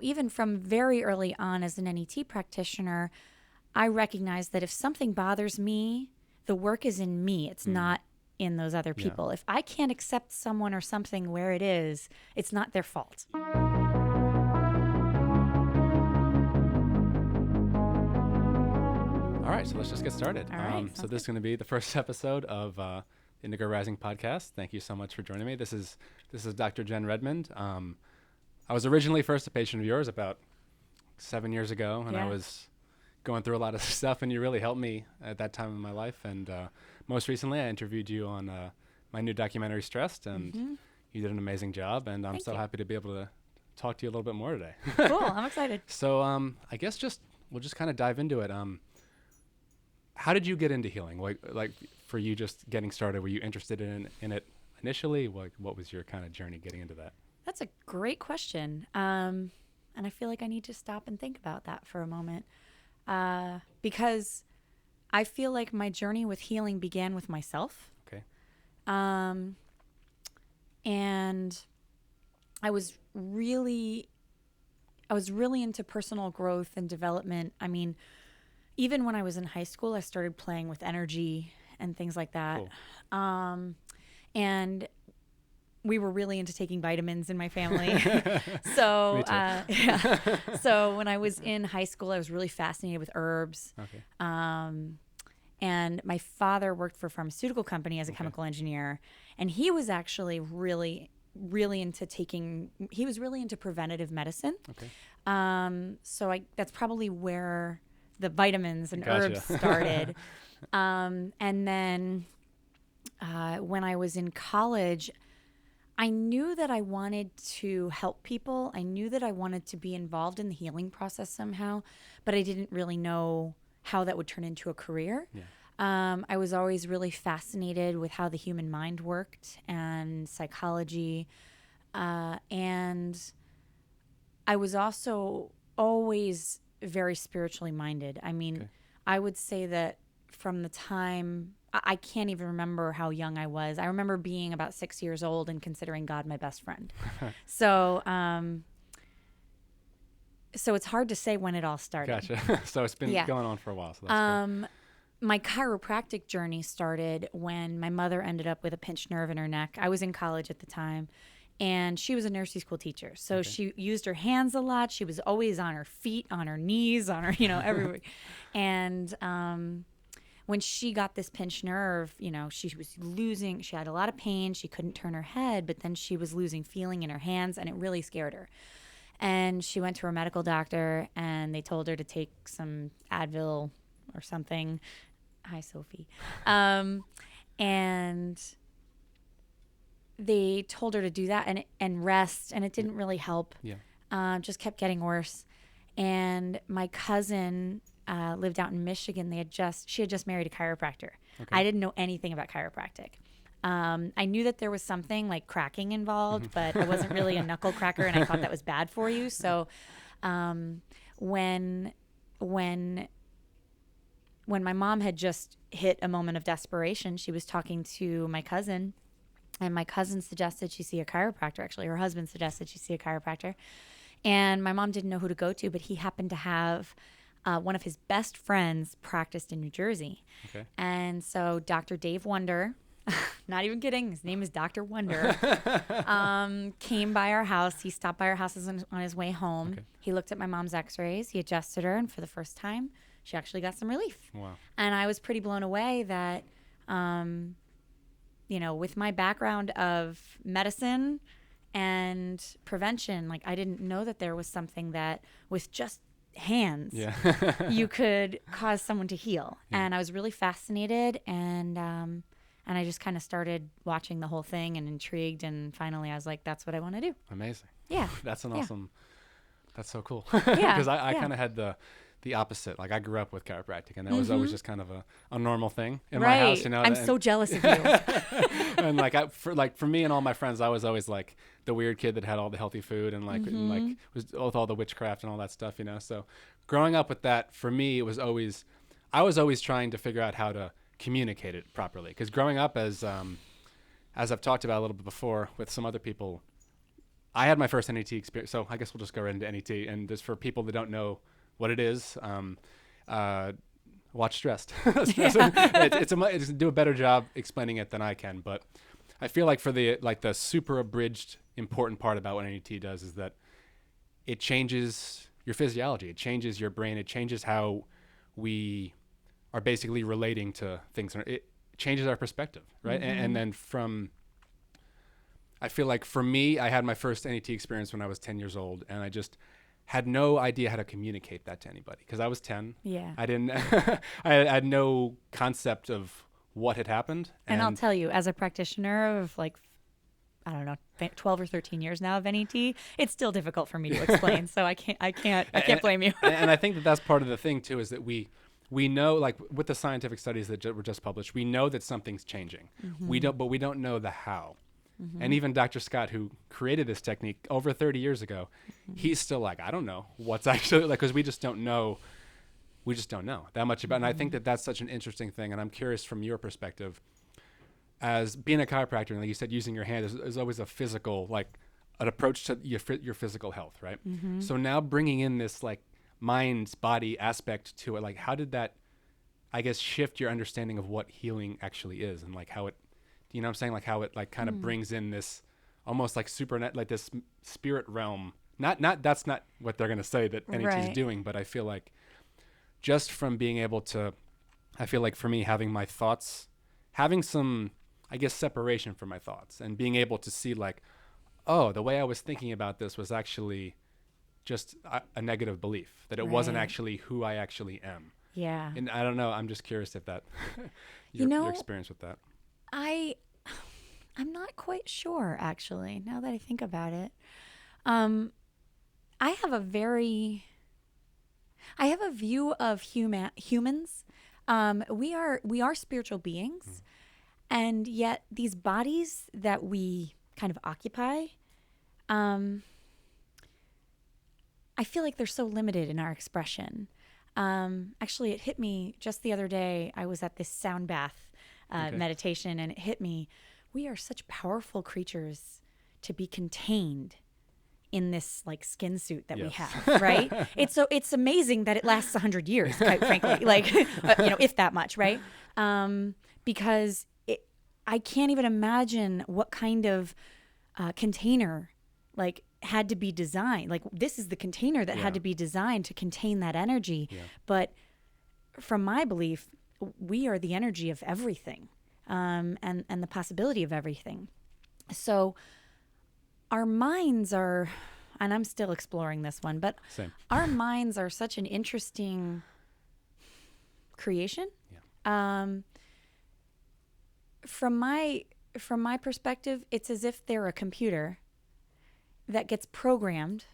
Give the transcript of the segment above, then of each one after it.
even from very early on as an N.E.T. practitioner, I recognize that if something bothers me, the work is in me. It's not in those other people. If I can't accept someone or something where it is, it's not their fault. All right, so let's just get started. All right, so this is going to be the first episode of Indigo Rising Podcast. Thank you so much for joining me. This is Dr. Jen Redmond. I was originally first a patient of yours about 7 years ago, and I was going through a lot of stuff, and you really helped me at that time in my life. And most recently, I interviewed you on my new documentary, Stressed, and you did an amazing job, and I'm happy to be able to talk to you a little bit more today. Cool, I'm excited. So I guess we'll just kind of dive into it. How did you get into healing? Like for you just getting started, were you interested in it initially? What was your kind of journey getting into that? That's a great question. And I feel like I need to stop and think about that for a moment. Because I feel like my journey with healing began with myself. Okay. And I was really into personal growth and development. I mean, even when I was in high school, I started playing with energy and things like that. Cool. And we were really into taking vitamins in my family. So, So when I was in high school, I was really fascinated with herbs. Okay. And my father worked for a pharmaceutical company as a chemical engineer. And he was actually really into he was really into preventative medicine. Okay. So that's probably where the vitamins and herbs started. And then when I was in college, I knew that I wanted to help people. I knew that I wanted to be involved in the healing process somehow, but I didn't really know how that would turn into a career. Yeah. I was always really fascinated with how the human mind worked and psychology. And I was also always very spiritually minded. I mean, I would say that from the time, I can't even remember how young I was. I remember being about 6 years old and considering God my best friend. So it's hard to say when it all started. Gotcha. So it's been going on for a while. So that's great. My chiropractic journey started when my mother ended up with a pinched nerve in her neck. I was in college at the time. And she was a nursing school teacher. So she used her hands a lot. She was always on her feet, on her knees, on her, everywhere. And when she got this pinched nerve, she had a lot of pain. She couldn't turn her head, but then she was losing feeling in her hands, and it really scared her. And she went to her medical doctor, and they told her to take some Advil or something. Hi, Sophie. And they told her to do that and rest, and it didn't really help. Yeah. Just kept getting worse. And my cousin lived out in Michigan. She had just married a chiropractor. Okay. I didn't know anything about chiropractic. I knew that there was something like cracking involved, but I wasn't really a knuckle cracker, and I thought that was bad for you. So when my mom had just hit a moment of desperation, she was talking to my cousin. And my cousin suggested she see a chiropractor. Actually, her husband suggested she see a chiropractor. And my mom didn't know who to go to, but he happened to have one of his best friends practiced in New Jersey. Okay. And so Dr. Dave Wonder, not even kidding, his name is Dr. Wonder, came by our house. He stopped by our house on his way home. Okay. He looked at my mom's x-rays. He adjusted her. And for the first time, she actually got some relief. Wow. And I was pretty blown away that with my background of medicine and prevention, like I didn't know that there was something that with just hands, you could cause someone to heal. Yeah. And I was really fascinated, and I just kind of started watching the whole thing and intrigued, and finally I was like, that's what I want to do. Amazing. Yeah. That's an awesome, that's so cool. Because I kind of had the opposite. Like I grew up with chiropractic, and that was always just kind of a normal thing in my house. I'm so jealous of you. And for me and all my friends, I was always like the weird kid that had all the healthy food and was with all the witchcraft and all that stuff. So growing up with that, for me, I was always trying to figure out how to communicate it properly. Because growing up as I've talked about a little bit before with some other people, I had my first N.E.T. experience. So I guess we'll just go right into N.E.T. And just for people that don't know what it is, watch Stressed. It's do a better job explaining it than I can. But I feel like for the super abridged important part about what N.E.T. does is that it changes your physiology. It changes your brain. It changes how we are basically relating to things. It changes our perspective, right? Mm-hmm. And then I feel like for me, I had my first N.E.T. experience when I was 10 years old, and I just had no idea how to communicate that to anybody because I was 10. Yeah. I didn't. I had no concept of what had happened. And I'll tell you, as a practitioner of 12 or 13 years now of N.E.T., it's still difficult for me to explain. So I can't blame you. And I think that that's part of the thing too, is that we know, like with the scientific studies that were just published, we know that something's changing. Mm-hmm. We don't know the how. Mm-hmm. And even Dr. Scott, who created this technique over 30 years ago, he's still like, I don't know what's actually because we just don't know that much about. And I think that that's such an interesting thing. And I'm curious from your perspective, as being a chiropractor, and like you said, using your hand is always a physical, like an approach to your physical health, right? Mm-hmm. So now bringing in this like mind body aspect to it, like how did that, I guess, shift your understanding of what healing actually is, and like how it, you know what I'm saying, like how it like kind of brings in this almost like like this spirit realm. Not that's not what they're going to say that N.E.T. is doing, but I feel like just from being able to, I feel like for me, having my thoughts, having some, I guess, separation from my thoughts, and being able to see like, oh, the way I was thinking about this was actually just a negative belief, that it wasn't actually who I actually am. Yeah. And I don't know, I'm just curious if that, your experience with that. I'm not quite sure, actually, now that I think about it. I have a view of humans. We are spiritual beings, and yet these bodies that we kind of occupy, I feel like they're so limited in our expression. Actually, it hit me just the other day. I was at this sound bath meditation, and it hit me. We are such powerful creatures to be contained in this like skin suit that we have, right? It's amazing that it lasts 100 years, quite frankly, like, if that much, right? Because I can't even imagine what kind of container like had to be designed. Like this is the container that had to be designed to contain that energy. Yeah. But from my belief, we are the energy of everything, and the possibility of everything. So our minds are, and I'm still exploring this one, but our minds are such an interesting creation. Yeah. From my perspective, it's as if they're a computer that gets programmed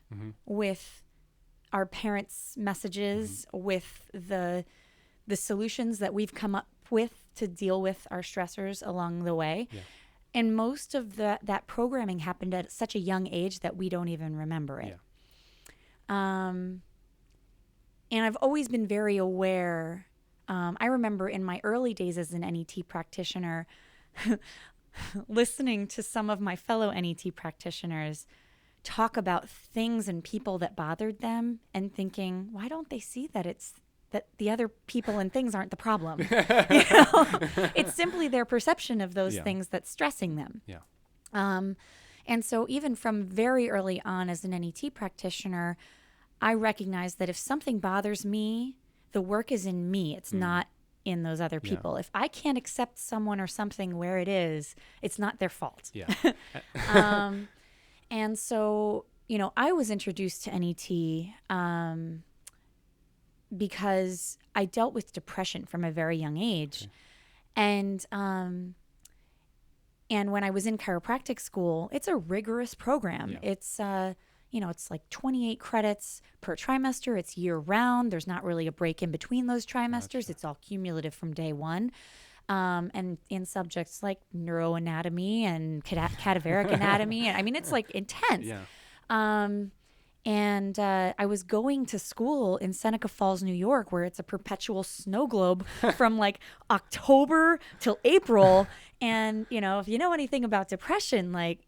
with our parents' messages, with the solutions that we've come up with to deal with our stressors along the way. Yeah. And most of that programming happened at such a young age that we don't even remember it. Yeah. And I've always been very aware. I remember in my early days as an N.E.T. practitioner, listening to some of my fellow N.E.T. practitioners talk about things and people that bothered them, and thinking, why don't they see that the other people and things aren't the problem? It's simply their perception of those things that's stressing them. Yeah. And so even from very early on as an N.E.T. practitioner, I recognize that if something bothers me, the work is in me. It's not in those other people. Yeah. If I can't accept someone or something where it is, it's not their fault. Yeah. And so, I was introduced to N.E.T. Because I dealt with depression from a very young age. Okay. And when I was in chiropractic school, it's a rigorous program. Yeah. It's, it's like 28 credits per trimester. It's year round. There's not really a break in between those trimesters. Gotcha. It's all cumulative from day one. And in subjects like neuroanatomy and cadaveric anatomy. I mean, it's like intense. Yeah. And I was going to school in Seneca Falls, New York, where it's a perpetual snow globe from like October till April. And, if you know anything about depression, like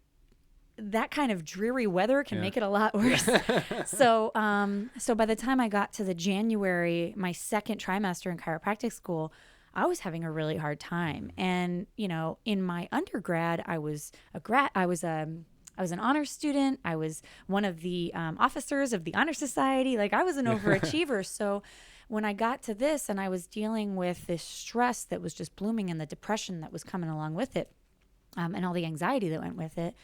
that kind of dreary weather can make it a lot worse. So by the time I got to the January, my second trimester in chiropractic school, I was having a really hard time. And, you know, in my undergrad, I was an honor student. I was one of the officers of the Honor Society. Like, I was an overachiever. So when I got to this and I was dealing with this stress that was just blooming and the depression that was coming along with it, and all the anxiety that went with it,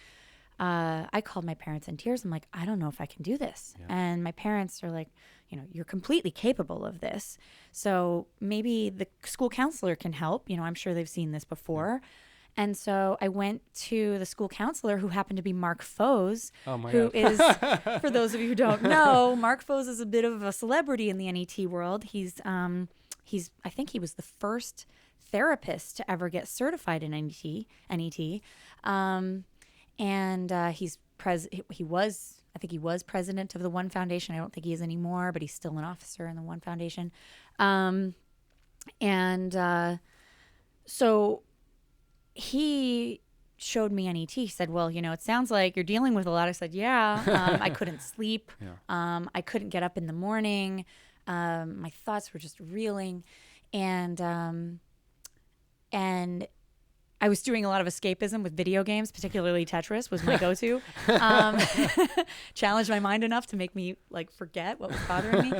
I called my parents in tears. I'm like, I don't know if I can do this. Yeah. And my parents are like, you know, you're completely capable of this. So maybe the school counselor can help. You know, I'm sure they've seen this before. Yeah. And so I went to the school counselor, who happened to be Mark Foes, who is, for those of you who don't know, Mark Foes is a bit of a celebrity in the N.E.T. world. He's I think he was the first therapist to ever get certified in N.E.T. And he was president of the One Foundation. I don't think he is anymore, but he's still an officer in the One Foundation. So he showed me N.E.T. He said, well, you know, it sounds like you're dealing with a lot. I said, yeah. I couldn't sleep. Yeah. I couldn't get up in the morning. My thoughts were just reeling. And I was doing a lot of escapism with video games, particularly Tetris was my go-to. Challenged my mind enough to make me like forget what was bothering me.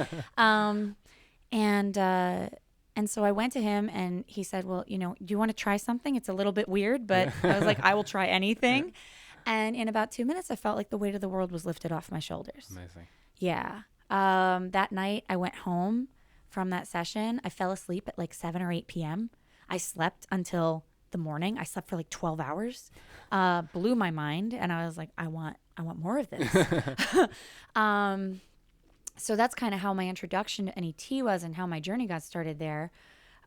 And so I went to him and he said, well, you know, do you want to try something? It's a little bit weird, but I was like, I will try anything. And in about 2 minutes, I felt like the weight of the world was lifted off my shoulders. Amazing. Yeah. That night I went home from that session. I fell asleep at like 7 or 8 p.m. I slept until the morning. I slept for like 12 hours, blew my mind. And I was like, I want more of this. So that's kind of how my introduction to N.E.T. was and how my journey got started there.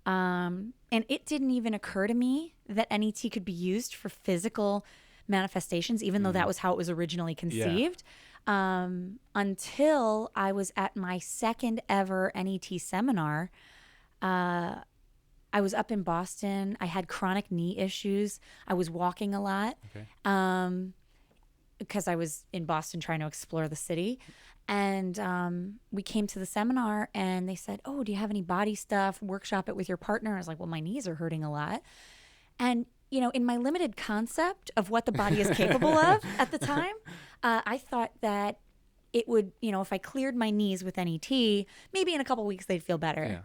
And it didn't even occur to me that N.E.T. could be used for physical manifestations, even though that was how it was originally conceived. Yeah. Until I was at my second ever N.E.T. seminar. I was up in Boston. I had chronic knee issues. I was walking a lot because I was in Boston trying to explore the city. And we came to the seminar and they said, oh, do you have any body stuff? Workshop it with your partner. I was like, well, my knees are hurting a lot. And, you know, in my limited concept of what the body is capable of at the time, I thought that it would, you know, if I cleared my knees with N.E.T., maybe in a couple weeks they'd feel better. Yeah.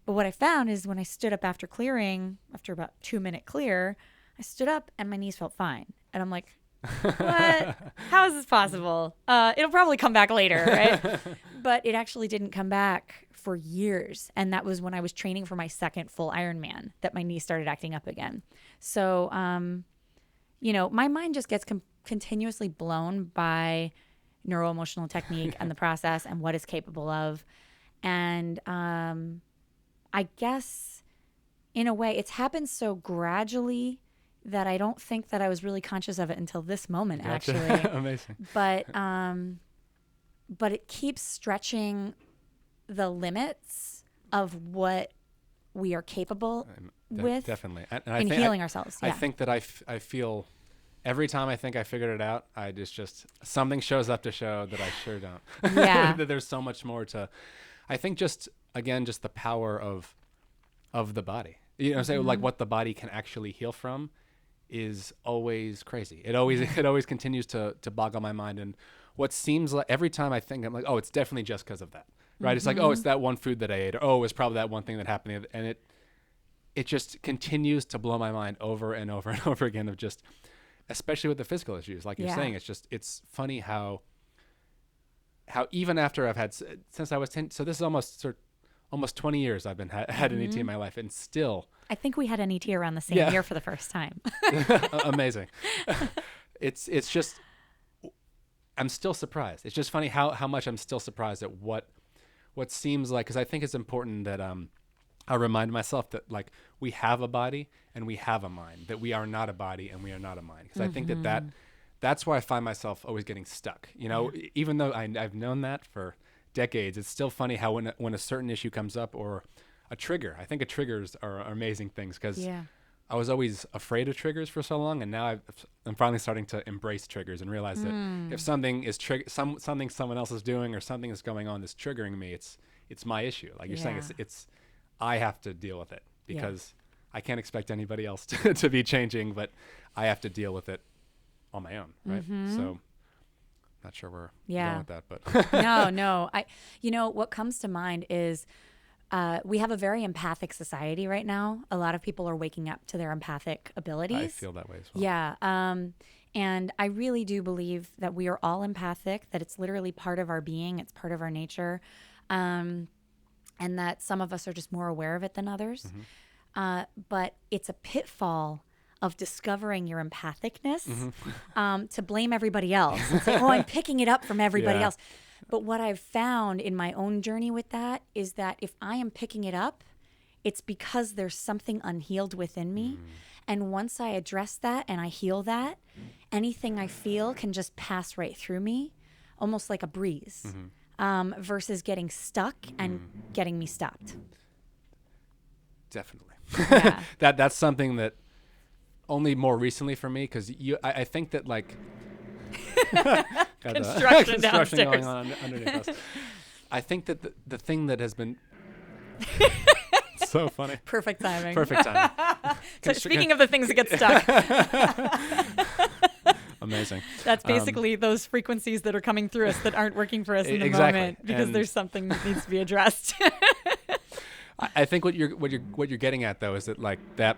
But what I found is when I stood up after clearing, after about 2-minute clear, I stood up and my knees felt fine. And I'm like, what? How is this possible? It'll probably come back later, right? But it actually didn't come back for years. And that was when I was training for my second full Ironman that my knees started acting up again. So, you know, my mind just gets continuously blown by neuroemotional technique and the process and what it's capable of. And I guess in a way it's happened so gradually that I don't think that I was really conscious of it until this moment. Gotcha. Actually. Amazing. But it keeps stretching the limits of what we are capable with. Definitely. And healing ourselves. Yeah. I think that I feel every time I think I figured it out, I just something shows up to show that I sure don't. Yeah. That there's so much more to, I think just the power of the body, you know, say like what the body can actually heal from is always crazy. It always continues to boggle my mind. And what seems like every time I think, I'm like, oh, it's definitely just because of that, right? It's like, oh, it's that one food that I ate, or oh, it's probably that one thing that happened. And it just continues to blow my mind over and over and over again of just, especially with the physical issues, like you're saying, it's funny how even after I've had, since I was 10, so this is almost 20 years I've been had an ET in my life, and still I think we had an ET around the same year for the first time. Amazing. It's just, I'm still surprised. It's just funny how much I'm still surprised at what seems like, because I think it's important that I remind myself that like we have a body and we have a mind, that we are not a body and we are not a mind, because I think that's where I find myself always getting stuck, you know. Even though I've known that for decades, it's still funny how when a certain issue comes up or a trigger, I think triggers are amazing things, because I was always afraid of triggers for so long, and now I'm finally starting to embrace triggers and realize that if something is something someone else is doing or something is going on that's triggering me, it's my issue. Like you're saying, it's I have to deal with it because I can't expect anybody else to be changing, but I have to deal with it on my own, right? So, not sure where we're going with that, but no. What comes to mind is. We have a very empathic society right now. A lot of people are waking up to their empathic abilities. I feel that way as well. Yeah. And I really do believe that we are all empathic, that it's literally part of our being. It's part of our nature. And that some of us are just more aware of it than others. But it's a pitfall of discovering your empathicness to blame everybody else. It's like, I'm picking it up from everybody else. But what I've found in my own journey with that is that if I am picking it up, it's because there's something unhealed within me. And once I address that and I heal that, anything I feel can just pass right through me, almost like a breeze, versus getting stuck and getting me stopped. Definitely. Yeah. That's something that only more recently for me, because I think that like... Construction downstairs. Going on underneath us. I think that the thing that has been so funny. Perfect timing. So speaking of the things that get stuck. Amazing. That's basically those frequencies that are coming through us that aren't working for us in the moment because there's something that needs to be addressed. I think what you're getting at though is that like that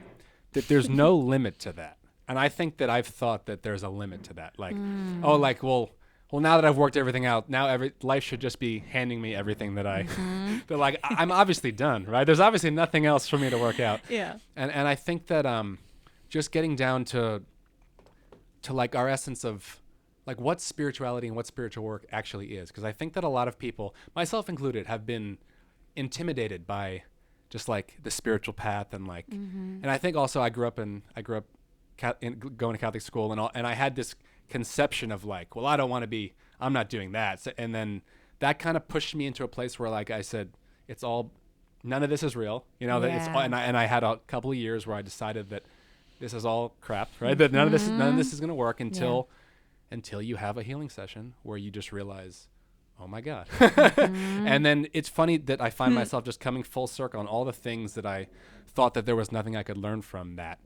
there's no limit to that. And I think that I've thought that there's a limit to that. Like, well, now that I've worked everything out, now life should just be handing me everything that that like, I'm obviously done, right? There's obviously nothing else for me to work out. Yeah. And I think that just getting down to like our essence of like what spirituality and what spiritual work actually is. Because I think that a lot of people, myself included, have been intimidated by just like the spiritual path and like, and I think also I grew up going to Catholic school and I had this conception of like, well, I'm not doing that. So, and then that kind of pushed me into a place where like I said, none of this is real, that it's all, and I had a couple of years where I decided that this is all crap, right? That none of this is going to work until you have a healing session where you just realize, oh my God. And then it's funny that I find myself just coming full circle on all the things that I thought that there was nothing I could learn from that.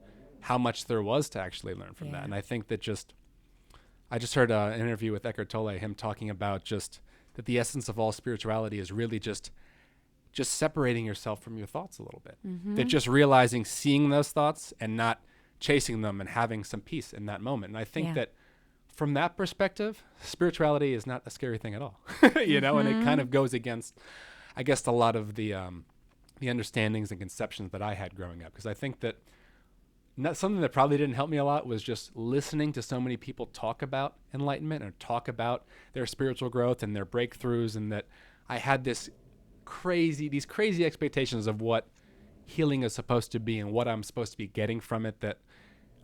How much there was to actually learn from that. And I think that I just heard an interview with Eckhart Tolle, him talking about just that the essence of all spirituality is really just separating yourself from your thoughts a little bit. That just realizing, seeing those thoughts and not chasing them and having some peace in that moment. And I think that from that perspective, spirituality is not a scary thing at all, and it kind of goes against, I guess, a lot of the understandings and conceptions that I had growing up. Because I think that something that probably didn't help me a lot was just listening to so many people talk about enlightenment or talk about their spiritual growth and their breakthroughs, and that I had these crazy expectations of what healing is supposed to be and what I'm supposed to be getting from it, that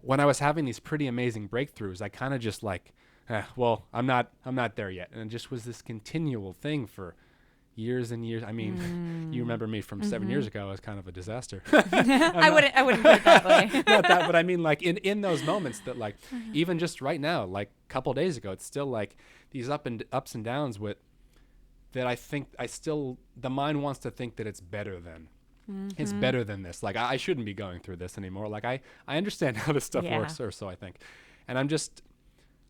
when I was having these pretty amazing breakthroughs, I kind of just like, I'm not there yet. And it just was this continual thing for years and years. I mean, you remember me from 7 years ago as kind of a disaster. I wouldn't put it that way. Not that, but I mean, like in those moments that like, even just right now, like a couple days ago, it's still like these ups and downs with that. I think the mind wants to think that it's better than. It's better than this. Like I shouldn't be going through this anymore. Like I understand how this stuff works, or so I think. And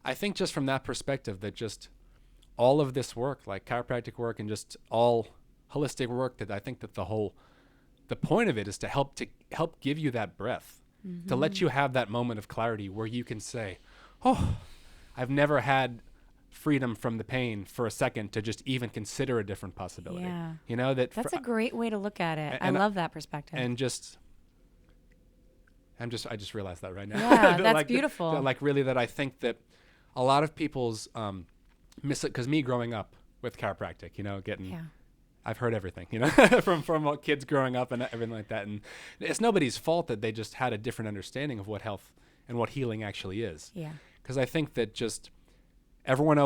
I think just from that perspective that just all of this work, like chiropractic work and just all holistic work, that I think that the point of it is to help give you that breath, to let you have that moment of clarity where you can say, oh, I've never had freedom from the pain for a second to just even consider a different possibility. Yeah. That's a great way to look at it. I love that perspective. And I just realized that right now. Yeah, that's beautiful. Like really that I think that a lot of people's because me growing up with chiropractic, I've heard everything, from kids growing up and everything like that. And it's nobody's fault that they just had a different understanding of what health and what healing actually is. Yeah. Because I think that just everyone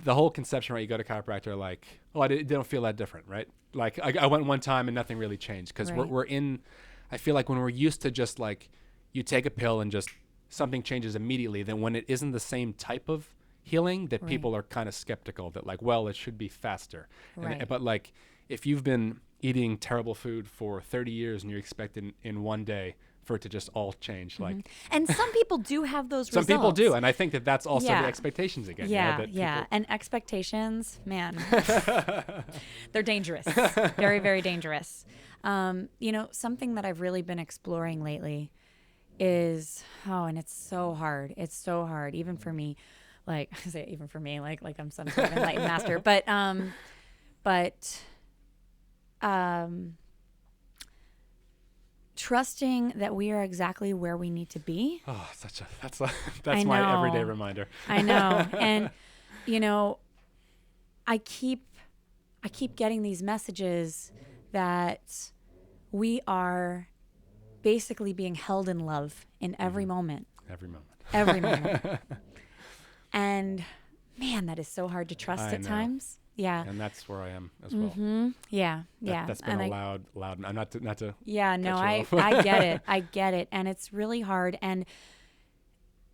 the whole conception, right? You go to chiropractor, like, I don't feel that different, right? Like I went one time and nothing really changed because I feel like when we're used to just like you take a pill and just something changes immediately, then when it isn't the same type of healing, that people are kind of skeptical that like, well, it should be faster. Right. But like, if you've been eating terrible food for 30 years and you're expecting in one day for it to just all change, like, and some people do have those some results. people do, and I think that that's also the expectations again. And expectations, man, they're dangerous. Very, very dangerous. Something that I've really been exploring lately is, and it's so hard. It's so hard, even for me. Like I say, even for me, like I'm some sort of enlightened master. But trusting that we are exactly where we need to be. Oh, that's my everyday reminder. I know. And I keep getting these messages that we are basically being held in love in every moment. Every moment. And man, that is so hard to trust at times. Yeah. And that's where I am as well. Mm-hmm. Yeah. That's been a loud, not to. Yeah, no, I get it. I get it. And it's really hard. And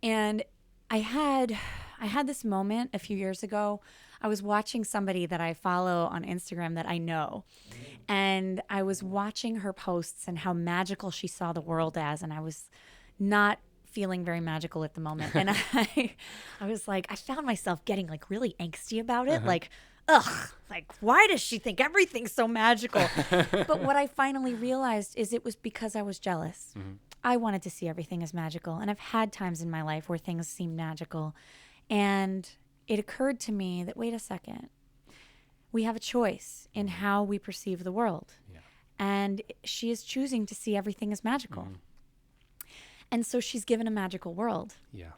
I had this moment a few years ago. I was watching somebody that I follow on Instagram that I know. And I was watching her posts and how magical she saw the world as. And I was not feeling very magical at the moment. And I was like, I found myself getting like really angsty about it. Like, like, why does she think everything's so magical? But what I finally realized is it was because I was jealous. Mm-hmm. I wanted to see everything as magical. And I've had times in my life where things seem magical. And it occurred to me that, wait a second, we have a choice in how we perceive the world. Yeah. And she is choosing to see everything as magical. Mm-hmm. And so she's given a magical world. Yeah.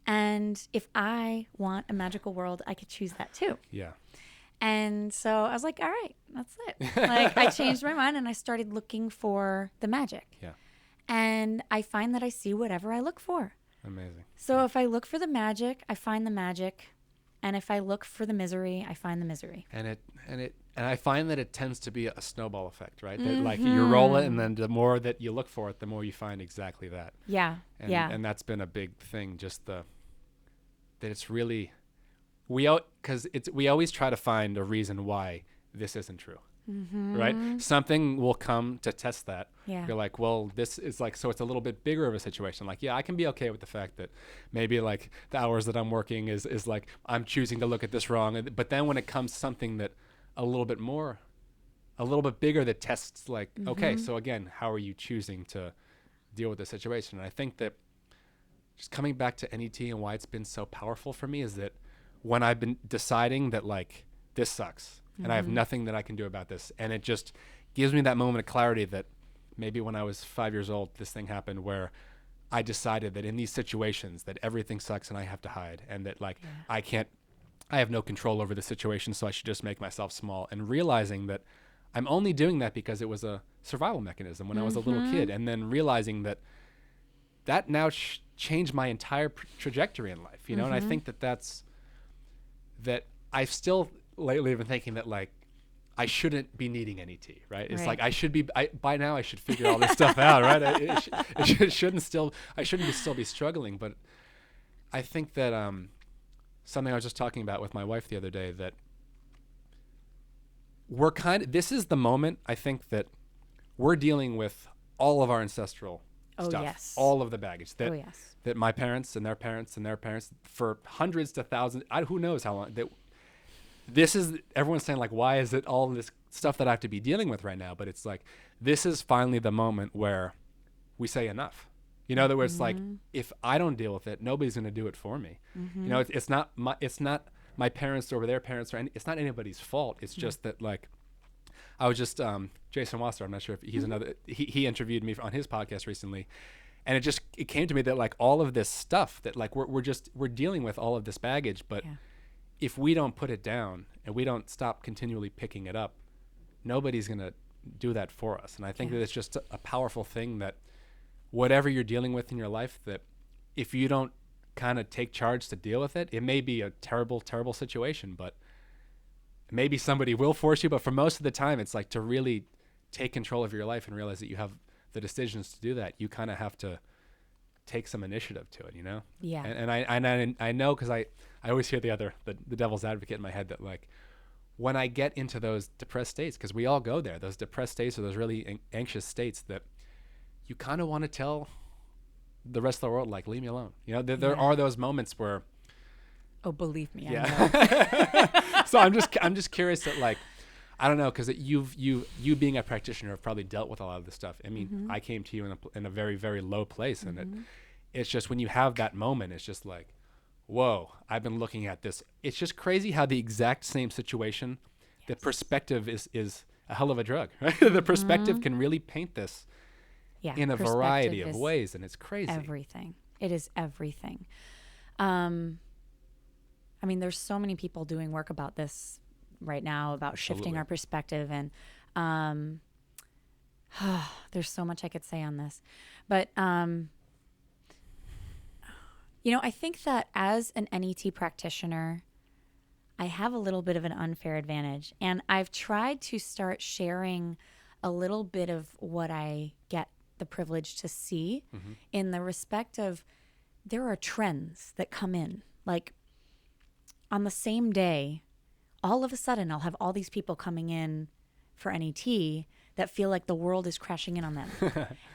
And if I want a magical world, I could choose that too. Yeah. And so I was like, all right, that's it. Like I changed my mind and I started looking for the magic. Yeah. And I find that I see whatever I look for. Amazing. So if I look for the magic, I find the magic. And if I look for the misery, I find the misery. And I find that it tends to be a snowball effect, right? Mm-hmm. That like you roll it, and then the more that you look for it, the more you find exactly that. Yeah. And that's been a big thing. Just that it's really we always try to find a reason why this isn't true. Mm-hmm. Right? Something will come to test that. Yeah. You're like, well, this is like, so it's a little bit bigger of a situation. Like, yeah, I can be okay with the fact that maybe like the hours that I'm working is like, I'm choosing to look at this wrong. But then when it comes to something that a little bit bigger that tests like, okay, so again, how are you choosing to deal with the situation? And I think that just coming back to N.E.T and why it's been so powerful for me is that when I've been deciding that like, this sucks, and I have nothing that I can do about this. And it just gives me that moment of clarity that maybe when I was 5 years old, this thing happened where I decided that in these situations that everything sucks and I have to hide, and that like I have no control over the situation, so I should just make myself small. And realizing that I'm only doing that because it was a survival mechanism when I was a little kid. And then realizing that now changed my entire trajectory in life, you know? And I think that I've still lately been thinking that like I shouldn't be needing N.E.T, right? It's like I should be by now I should figure all this stuff out, right? I shouldn't still be struggling. But I think that something I was just talking about with my wife the other day, that this is the moment I think that we're dealing with all of our ancestral stuff, all of the baggage that my parents and their parents and their parents for hundreds to thousands, who knows how long, that this is, everyone's saying like, why is it all this stuff that I have to be dealing with right now? But it's like, this is finally the moment where we say enough. You know, that where it's like, if I don't deal with it, nobody's going to do it for me. You know, it's not my parents or their parents, or it's not anybody's fault. It's just that like, I was just, Jason Wasser, I'm not sure if he's he interviewed me on his podcast recently. And it came to me that like all of this stuff that like we're dealing with all of this baggage, but if we don't put it down and we don't stop continually picking it up, nobody's going to do that for us. And I think that it's just a powerful thing that whatever you're dealing with in your life, that if you don't kind of take charge to deal with it, it may be a terrible, terrible situation, but maybe somebody will force you. But for most of the time, it's like to really take control of your life and realize that you have the decisions to do that. You kind of have to take some initiative to it, you know? Yeah. And I know, because I always hear the devil's advocate in my head that, like, when I get into those depressed states, because we all go there, those depressed states or those really anxious states that you kind of want to tell the rest of the world, like, leave me alone. You know, there are those moments where, oh, believe me, yeah. I know. So I'm just curious that, like, I don't know, because you being a practitioner have probably dealt with a lot of this stuff. I mean, I came to you in a very, very low place, and it's just when you have that moment, it's just like, whoa, I've been looking at this. It's just crazy how the exact same situation, the perspective is a hell of a drug, right? The perspective can really paint this in a variety of ways, and it's crazy. Everything. It is everything. I mean, there's so many people doing work about this right now, about shifting our perspective, and there's so much I could say on this. But you know, I think that as an N.E.T practitioner, I have a little bit of an unfair advantage. And I've tried to start sharing a little bit of what I get the privilege to see in the respect of there are trends that come in. Like on the same day, all of a sudden I'll have all these people coming in for N.E.T that feel like the world is crashing in on them.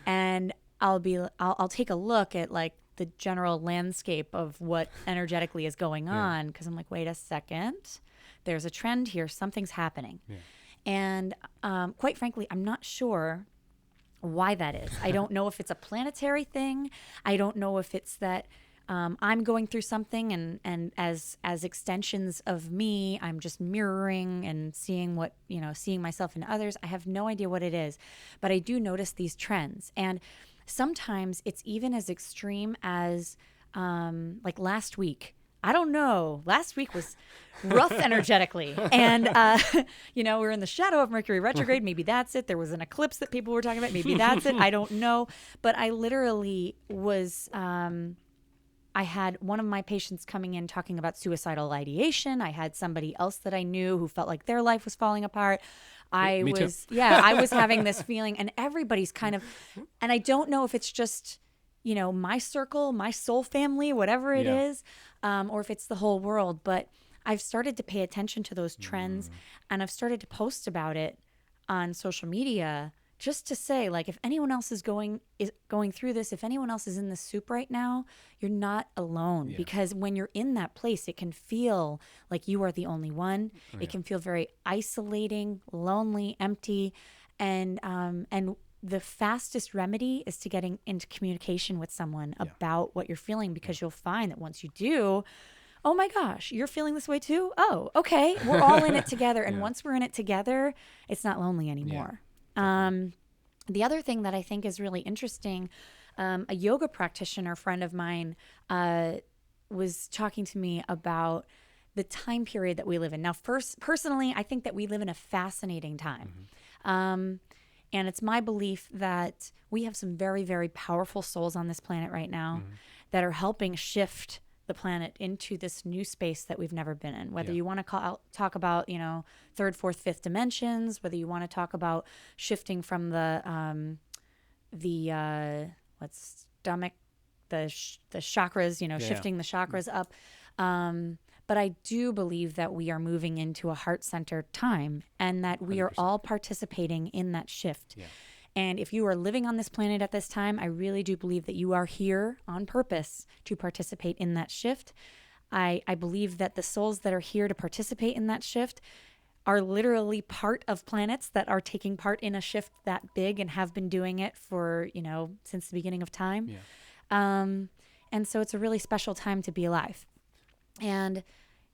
And I'll take a look at like the general landscape of what energetically is going on, because I'm like, wait a second, there's a trend here, something's happening. And quite frankly, I'm not sure why that is. I don't know if it's a planetary thing. I don't know if it's that I'm going through something, and as extensions of me, I'm just mirroring and seeing what, you know, seeing myself in others. I have no idea what it is, but I do notice these trends. And sometimes it's even as extreme as like last week. I don't know. Last week was rough energetically. And, you know, we're in the shadow of Mercury retrograde. Maybe that's it. There was an eclipse that people were talking about. Maybe that's it. I don't know. But I literally was, I had one of my patients coming in talking about suicidal ideation. I had somebody else that I knew who felt like their life was falling apart. I was having this feeling, and everybody's kind of, and I don't know if it's just, you know, my circle, my soul family, whatever it is, or if it's the whole world. But I've started to pay attention to those trends, and I've started to post about it on social media, just to say, like, if anyone else is going through this, if anyone else is in the soup right now, you're not alone. Because when you're in that place, it can feel like you are the only one. It can feel very isolating, lonely, empty, and the fastest remedy is to getting into communication with someone about what you're feeling, because you'll find that once you do, oh my gosh, you're feeling this way too? Oh, okay, we're all in it together. And once we're in it together, it's not lonely anymore. The other thing that I think is really interesting, a yoga practitioner friend of mine was talking to me about the time period that we live in. Now, personally, I think that we live in a fascinating time. And it's my belief that we have some very, very powerful souls on this planet right now that are helping shift the planet into this new space that we've never been in. Whether you want to talk about, you know, third, fourth, fifth dimensions, whether you want to talk about shifting from the chakras, you know, shifting the chakras up. But I do believe that we are moving into a heart-centered time, and that we are 100%. All participating in that shift. And if you are living on this planet at this time, I really do believe that you are here on purpose to participate in that shift. I believe that the souls that are here to participate in that shift are literally part of planets that are taking part in a shift that big and have been doing it for, you know, since the beginning of time. And so it's a really special time to be alive. And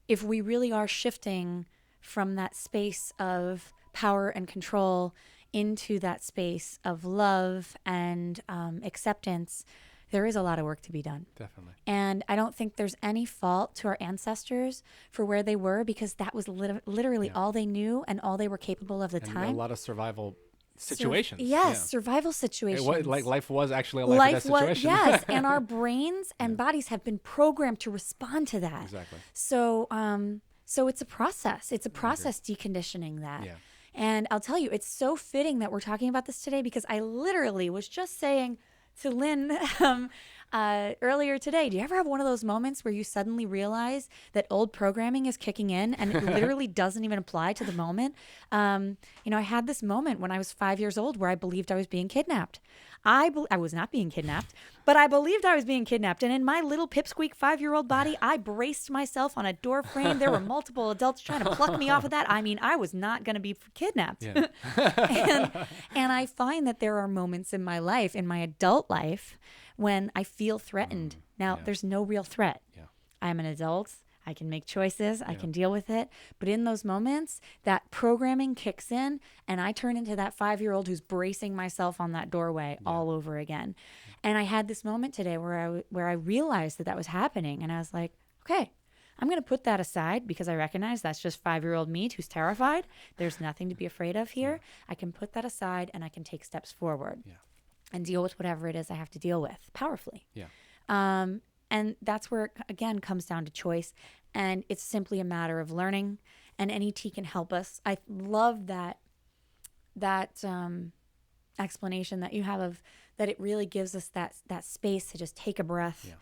if we really are shifting from that space of power and control into that space of love and acceptance, there is a lot of work to be done. Definitely. And I don't think there's any fault to our ancestors for where they were, because that was literally all they knew and all they were capable of the time. A lot of survival situations. Survival situations. Like life was actually a life or death situation. Yes, and our brains and bodies have been programmed to respond to that. Exactly. So, so it's a process. It's a process deconditioning that. And I'll tell you, it's so fitting that we're talking about this today, because I literally was just saying to Lynn, earlier today, do you ever have one of those moments where you suddenly realize that old programming is kicking in and it literally doesn't even apply to the moment? I had this moment when I was 5 years old where I believed I was being kidnapped. I was not being kidnapped, but I believed I was being kidnapped. And in my little pipsqueak 5-year-old body, I braced myself on a door frame. There were multiple adults trying to pluck me off of that. I mean, I was not going to be kidnapped. Yeah. and I find that there are moments in my life, in my adult life, when I feel threatened. Now, there's no real threat. Yeah. I'm an adult. I can make choices. I can deal with it. But in those moments, that programming kicks in and I turn into that 5-year-old who's bracing myself on that doorway all over again. And I had this moment today where I realized that was happening. And I was like, okay, I'm going to put that aside because I recognize that's just 5-year-old me who's terrified. There's nothing to be afraid of here. I can put that aside and I can take steps forward and deal with whatever it is I have to deal with powerfully. Yeah. And that's where it, again, comes down to choice. And it's simply a matter of learning. And N.E.T can help us. I love that explanation that you have of that it really gives us that space to just take a breath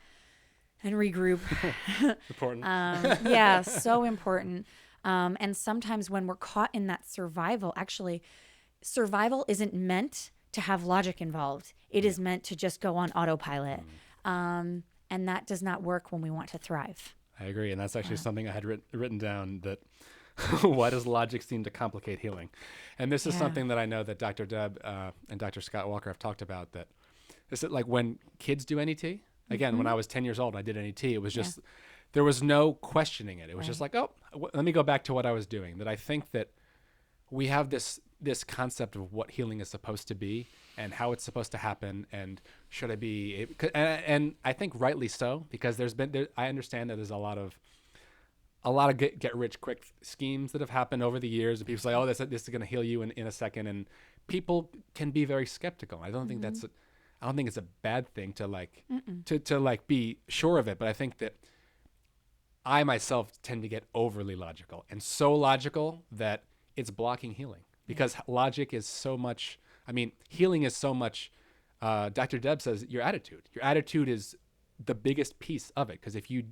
and regroup. Important. So important. And sometimes when we're caught in that survival, actually, survival isn't meant to have logic involved. It is meant to just go on autopilot. And that does not work when we want to thrive. I agree. And that's actually something I had written down, that why does logic seem to complicate healing? And this is something that I know that Dr. Deb and Dr. Scott Walker have talked about, that is it like when kids do N.E.T. Again, when I was 10 years old, I did N.E.T. It was just, there was no questioning it. It was just like, let me go back to what I was doing. That I think that we have this concept of what healing is supposed to be and how it's supposed to happen, and should I be, and I think rightly so, because I understand that there's a lot of get rich quick schemes that have happened over the years, and people say, oh, this is going to heal you in a second, and people can be very skeptical. I don't think I don't think it's a bad thing to like to like be sure of it, but I think that I myself tend to get overly logical, and so logical that it's blocking healing, because logic is so much, healing is so much, Dr. Deb says, your attitude is the biggest piece of it. Because if you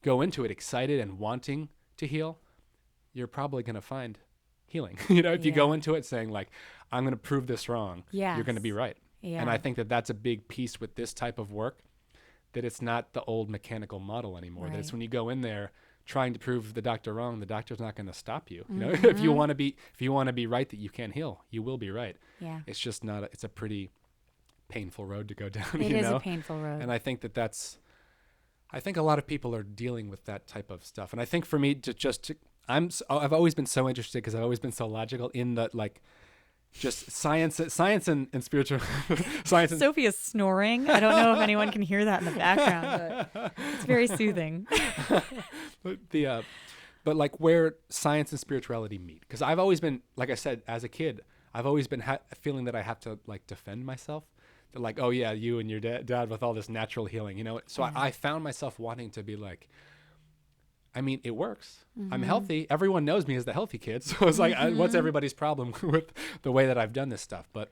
go into it excited and wanting to heal, you're probably going to find healing. If you go into it saying like, I'm going to prove this wrong, you're going to be right. Yeah. And I think that that's a big piece with this type of work, that it's not the old mechanical model anymore. Right. That it's when you go in there trying to prove the doctor wrong, the doctor's not going to stop you. If you want to be right, that you can heal, you will be right. Yeah. It's just not. It's a pretty painve road to go down. It is a painful road. And I think I think a lot of people are dealing with that type of stuff. And I think for me I've always been so interested, because I've always been so logical in that, like, just science and spiritual science. Sophia's snoring. I don't know if anyone can hear that in the background, but it's very soothing. But like where science and spirituality meet, because I've always been, like I said, as a kid, I've always been feeling that I have to like defend myself. That like, oh yeah, you and your dad with all this natural healing, So I found myself wanting to be like, it works. I'm healthy. Everyone knows me as the healthy kid. So it's like, what's everybody's problem with the way that I've done this stuff? But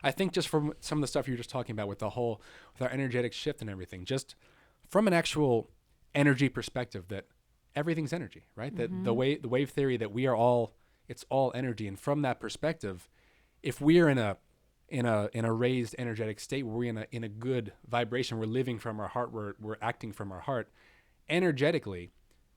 I think just from some of the stuff you were just talking about with with our energetic shift and everything, just from an actual energy perspective, that everything's energy, right? That the wave theory, that it's all energy. And from that perspective, if we're in a raised energetic state, where we're in a good vibration, we're living from our heart, we're acting from our heart, energetically,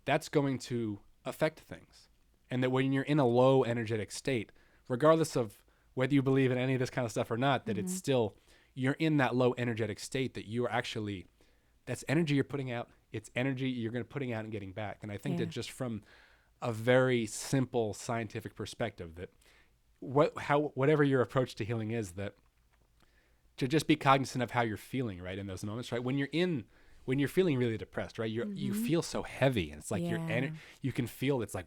that's going to affect things. And that when you're in a low energetic state, regardless of whether you believe in any of this kind of stuff or not, that it's still, you're in that low energetic state, that you're actually, that's energy you're putting out. It's energy you're going to putting out and getting back. And I think that just from a very simple scientific perspective, that whatever your approach to healing is, that to just be cognizant of how you're feeling, right, in those moments, right? When you're feeling really depressed, right? You feel so heavy, and it's like you can feel, it's like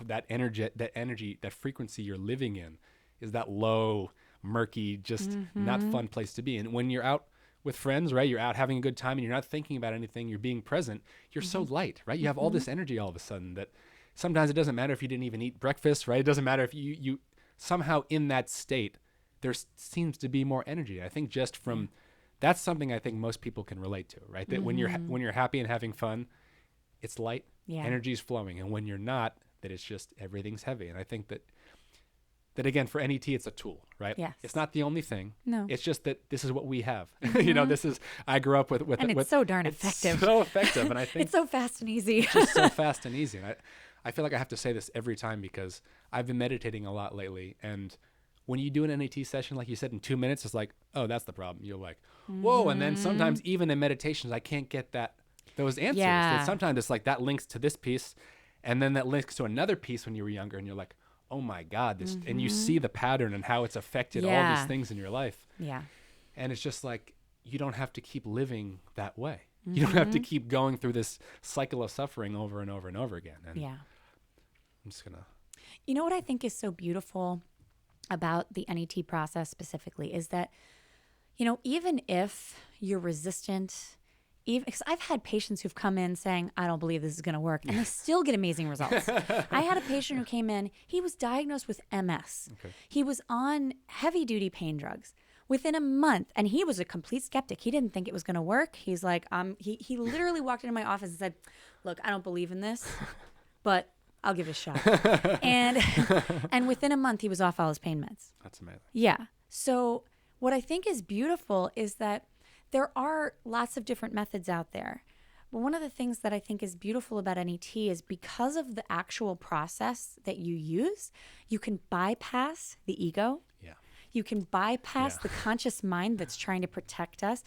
that energy, that frequency you're living in is that low, murky, just not fun place to be. And when you're out with friends, right? You're out having a good time and you're not thinking about anything, you're being present, you're so light, right? You have all this energy all of a sudden, that sometimes it doesn't matter if you didn't even eat breakfast, right? It doesn't matter if you somehow in that state, there seems to be more energy. I think just from that's something I think most people can relate to, right? That when you're happy and having fun, it's light, energy is flowing. And when you're not, that it's just everything's heavy. And I think that again, for N.E.T, it's a tool, right? Yes. It's not the only thing. No. It's just that this is what we have. This is, I grew up with and it's so darn effective. It's so effective. And I think it's so fast and easy. It's just so fast and easy. And I feel like I have to say this every time because I've been meditating a lot lately. And when you do an N.E.T session, like you said, in 2 minutes, it's like, oh, that's the problem. You're like, whoa. And then sometimes even in meditations, I can't get those answers. Yeah. That sometimes it's like that links to this piece. And then that links to another piece when you were younger. And you're like, oh my God, this, and you see the pattern and how it's affected all these things in your life. Yeah. And it's just like, you don't have to keep living that way. You don't have to keep going through this cycle of suffering over and over and over again. And I'm just going to. You know what I think is so beautiful about the N.E.T process specifically is that, even if you're resistant, because I've had patients who've come in saying, I don't believe this is going to work, and they still get amazing results. I had a patient who came in, he was diagnosed with MS. Okay. He was on heavy-duty pain drugs. Within a month, and he was a complete skeptic. He didn't think it was going to work. He's like, he literally walked into my office and said, look, I don't believe in this, but I'll give it a shot. and within a month, he was off all his pain meds. That's amazing. Yeah. So what I think is beautiful is that there are lots of different methods out there. But one of the things that I think is beautiful about N.E.T is because of the actual process that you use, you can bypass the ego. Yeah. You can bypass the conscious mind that's trying to protect us.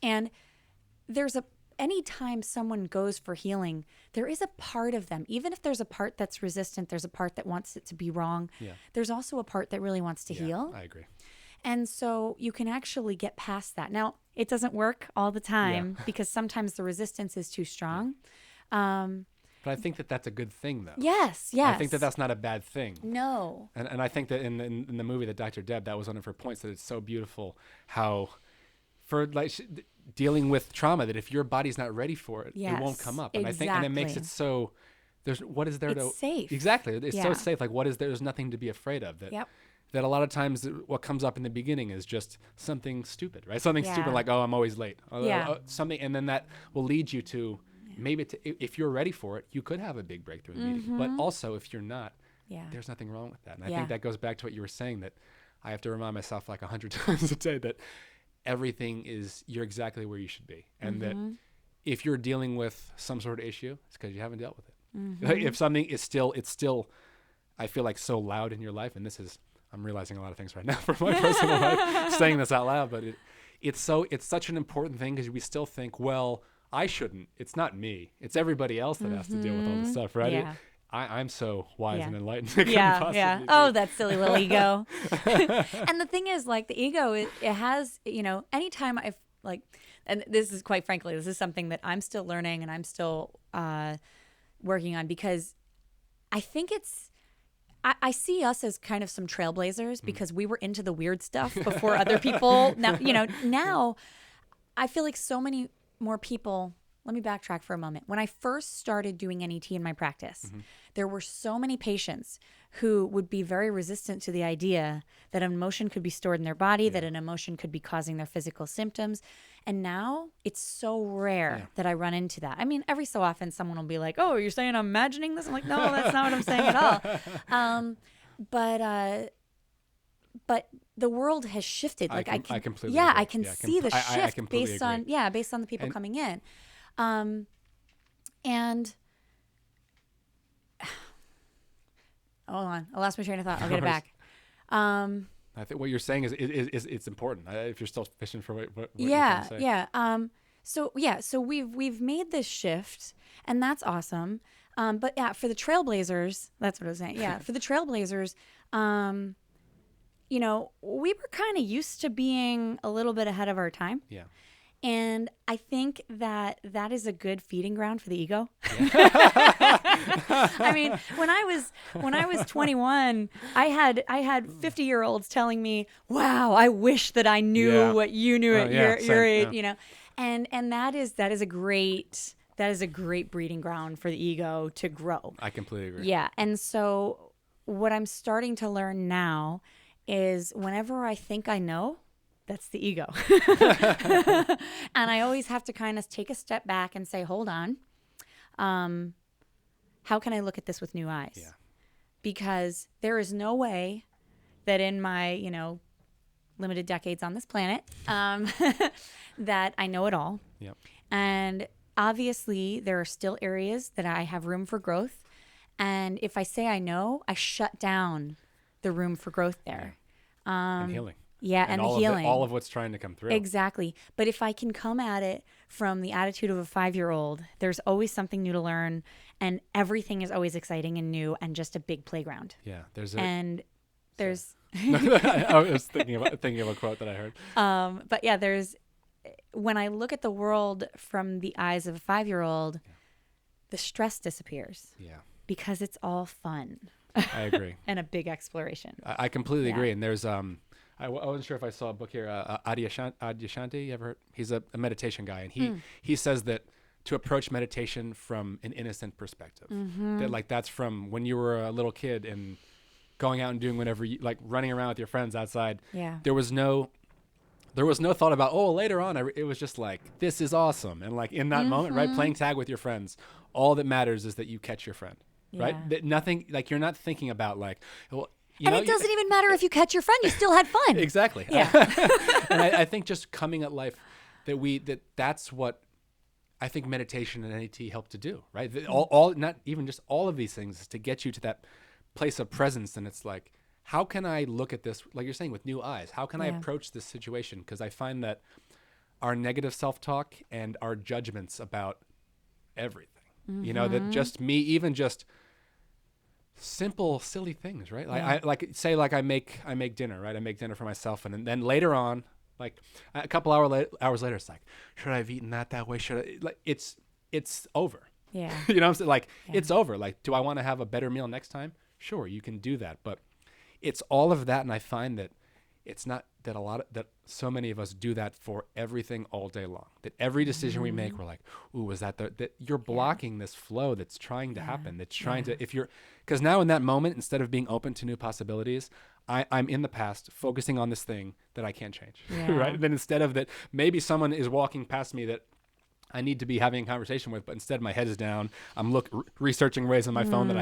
And anytime someone goes for healing, there is a part of them, even if there's a part that's resistant, there's a part that wants it to be wrong. Yeah. There's also a part that really wants to heal. I agree. And so you can actually get past that. Now, it doesn't work all the time because sometimes the resistance is too strong. But I think that that's a good thing, though. Yes. I think that that's not a bad thing. No. And I think that in the movie, the Dr. Deb, that was one of her points, that it's so beautiful how for dealing with trauma, that if your body's not ready for it, it won't come up. And I think, and it makes it so, it's safe. Exactly. It's so safe. Like, there's nothing to be afraid of. That a lot of times what comes up in the beginning is just something stupid, right? Something stupid like, oh, I'm always late. Something, and then that will lead you to maybe if you're ready for it, you could have a big breakthrough in the meeting. But also if you're not, there's nothing wrong with that. And I think that goes back to what you were saying, that I have to remind myself like 100 times a day that you're exactly where you should be. And that if you're dealing with some sort of issue, it's because you haven't dealt with it. Like if something is still, I feel like so loud in your life, and I'm realizing a lot of things right now from my personal life, saying this out loud, but it's such an important thing because we still think, well, I shouldn't. It's not me. It's everybody else that has to deal with all this stuff, right? Yeah. I'm so wise and enlightened. Oh, that silly little ego. And the thing is, like, the ego, it has, anytime I've and this is quite frankly, this is something that I'm still learning and I'm still working on, because I think I see us as kind of some trailblazers because we were into the weird stuff before other people. Now I feel like so many more people. Let me backtrack for a moment. When I first started doing N.E.T in my practice, there were so many patients who would be very resistant to the idea that an emotion could be stored in their body, that an emotion could be causing their physical symptoms. And now it's so rare that I run into that. I mean, every so often someone will be like, oh, you're saying I'm imagining this? I'm like, no, that's not what I'm saying at all. But the world has shifted. Like I completely agree. I can see the shift based on the people coming in. And hold on, I lost my train of thought. I'll get it back. I think what you're saying is it's important. If you're still fishing for what you're trying to say. So we've made this shift, and that's awesome. But for the trailblazers, that's what I was saying. Yeah, for the trailblazers, we were kind of used to being a little bit ahead of our time. Yeah. And I think that is a good feeding ground for the ego. Yeah. I mean, when I was 21, I had 50-year-olds telling me, "Wow, I wish that I knew what you knew at your age." And that is a great breeding ground for the ego to grow. I completely agree. Yeah, and so what I'm starting to learn now is whenever I think I know, that's the ego. And I always have to kind of take a step back and say, hold on. How can I look at this with new eyes? Yeah. Because there is no way that in my, limited decades on this planet, that I know it all. Yep. And obviously there are still areas that I have room for growth. And if I say I know, I shut down the room for growth there. And healing. Yeah, and the healing. All of what's trying to come through. Exactly. But if I can come at it from the attitude of a 5-year-old, there's always something new to learn, and everything is always exciting and new and just a big playground. Yeah, there's I was thinking of a quote that I heard. But yeah, when I look at the world from the eyes of a 5-year-old, the stress disappears. Yeah. Because it's all fun. I agree. And a big exploration. I completely agree. And there's I wasn't sure if I saw a book here. Adyashanti, you ever heard? He's a meditation guy, and he says that to approach meditation from an innocent perspective, that that's from when you were a little kid and going out and doing whatever you like, running around with your friends outside. Yeah. There was no thought about, later on, it was just like, this is awesome. And like in that moment, right, playing tag with your friends, all that matters is that you catch your friend, right? That nothing, like you're not thinking about like, it doesn't even matter if you catch your friend, you still had fun. Exactly. Yeah. And I think just coming at life that's what I think meditation and N.E.T help to do, right? All not even just all of these things is to get you to that place of presence. And it's like, how can I look at this, like you're saying, with new eyes? How can I approach this situation? Because I find that our negative self-talk and our judgments about everything, that just me, even just simple, silly things, right? Like I make dinner, right? I make dinner for myself, and then later on, like a couple hours later, it's like, should I have eaten that way? Should I? Like it's over. Yeah. You know what I'm saying? Like it's over. Like, do I want to have a better meal next time? Sure, you can do that, but it's all of that, and I find that it's not that so many of us do that for everything all day long. That every decision we make, we're like, ooh, is that you're blocking this flow that's trying to happen. That's trying to, because now in that moment, instead of being open to new possibilities, I'm in the past focusing on this thing that I can't change, right? Then instead of that, maybe someone is walking past me that I need to be having a conversation with, but instead my head is down. I'm researching ways on my phone that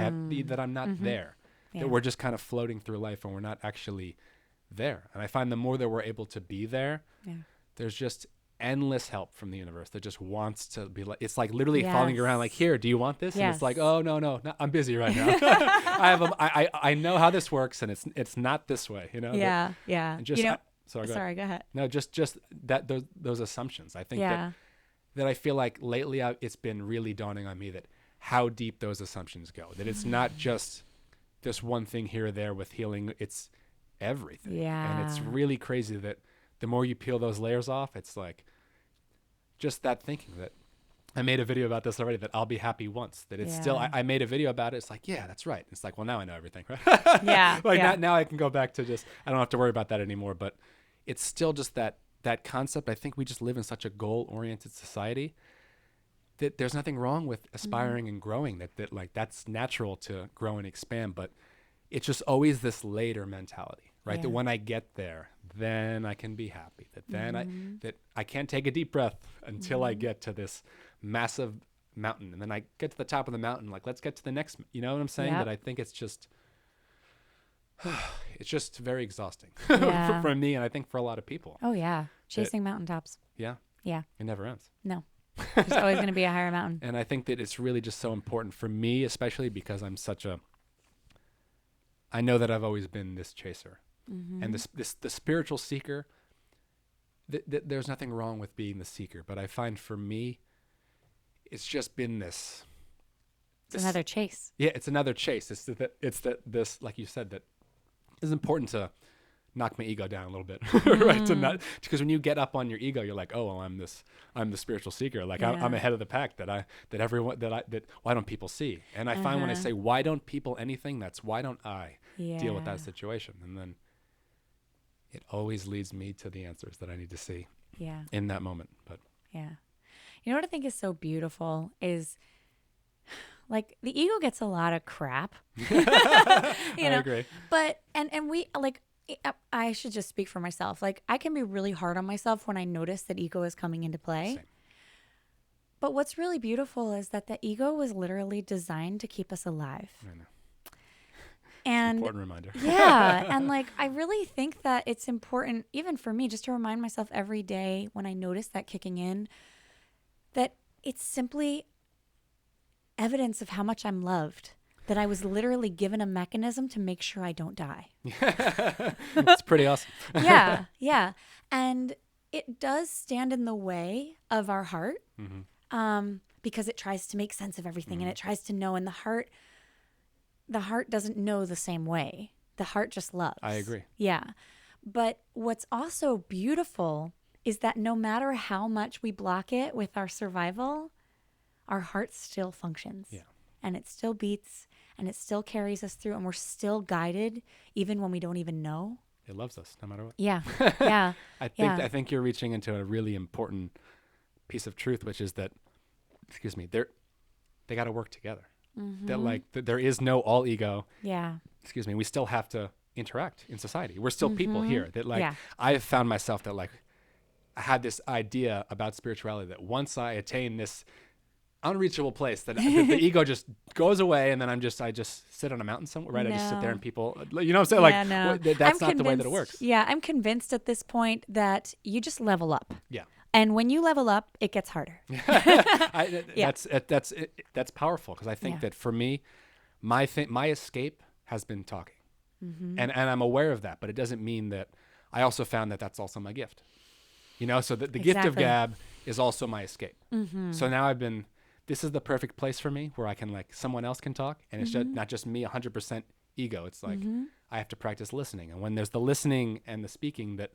I'm not there. That we're just kind of floating through life and we're not actually there. And I find the more that we're able to be there, there's just endless help from the universe that just wants to be like, it's like literally following you around like, here, do you want this? And it's like, oh, no, I'm busy right now. I know how this works, and it's not this way, Yeah. Just, sorry, go ahead. No, just that those assumptions. I think that I feel like lately it's been really dawning on me that how deep those assumptions go, that it's not just this one thing here or there with healing, it's everything. Yeah. And it's really crazy that the more you peel those layers off, it's like just that thinking that I made a video about this already, that I'll be happy once, that it's still, I made a video about it. It's like, yeah, that's right. It's like, well, now I know everything, right? Now I can go back to just, I don't have to worry about that anymore, but it's still just that concept. I think we just live in such a goal-oriented society that there's nothing wrong with aspiring and growing, that like that's natural to grow and expand, but it's just always this later mentality, right? That when I get there, then I can be happy. That then I can't take a deep breath until I get to this massive mountain, and then I get to the top of the mountain. Like, let's get to the next. You know what I'm saying? That I think it's just very exhausting for me, and I think for a lot of people. Oh yeah, chasing mountaintops. Yeah. It never ends. No. There's always going to be a higher mountain. And I think that it's really just so important for me, especially because I know that I've always been this chaser, and the spiritual seeker. There's nothing wrong with being the seeker, but I find for me, it's just been this. It's another chase. Yeah, it's another chase. This, like you said, that is important to knock my ego down a little bit, right? Because when you get up on your ego, you're like, oh, well, I'm the spiritual seeker. Like I'm ahead of the pack. Why don't people see? And I find when I say, why don't people anything, that's why don't I deal with that situation? And then it always leads me to the answers that I need to see in that moment. But you know what I think is so beautiful is, like, the ego gets a lot of crap. I agree. But and we, like, I should just speak for myself. Like, I can be really hard on myself when I notice that ego is coming into play. Same. But what's really beautiful is that the ego was literally designed to keep us alive. I know. And Important reminder. yeah. And like, I really think that it's important, even for me, just to remind myself every day when I notice that kicking in, that it's simply evidence of how much I'm loved, that I was literally given a mechanism to make sure I don't die. It's pretty awesome. Yeah. Yeah. And it does stand in the way of our heart, because it tries to make sense of everything and it tries to know. And the heart doesn't know the same way. The heart just loves. I agree. Yeah. But what's also beautiful is that no matter how much we block it with our survival, our heart still functions. Yeah. And it still beats and it still carries us through and we're still guided even when we don't even know. It loves us no matter what. Yeah. Yeah. I think you're reaching into a really important piece of truth, which is that, they got to work together. That like there is no all ego. Yeah. We still have to interact in society. We're still people here. That like I have found myself that like I had this idea about spirituality that once I attain this unreachable place that the ego just goes away and then I just sit on a mountain somewhere, right? No. I just sit there and people, you know what I'm saying? Yeah, like no. that's not the way that it works. Yeah, I'm convinced at this point that you just level up. Yeah. And when you level up, it gets harder. That's powerful because I think that for me, my escape has been talking, and I'm aware of that. But it doesn't mean that I also found that that's also my gift. You know, so the gift of gab is also my escape. So now this is the perfect place for me where I can like someone else can talk, and it's just not just me 100% ego. It's like I have to practice listening, and when there's the listening and the speaking, that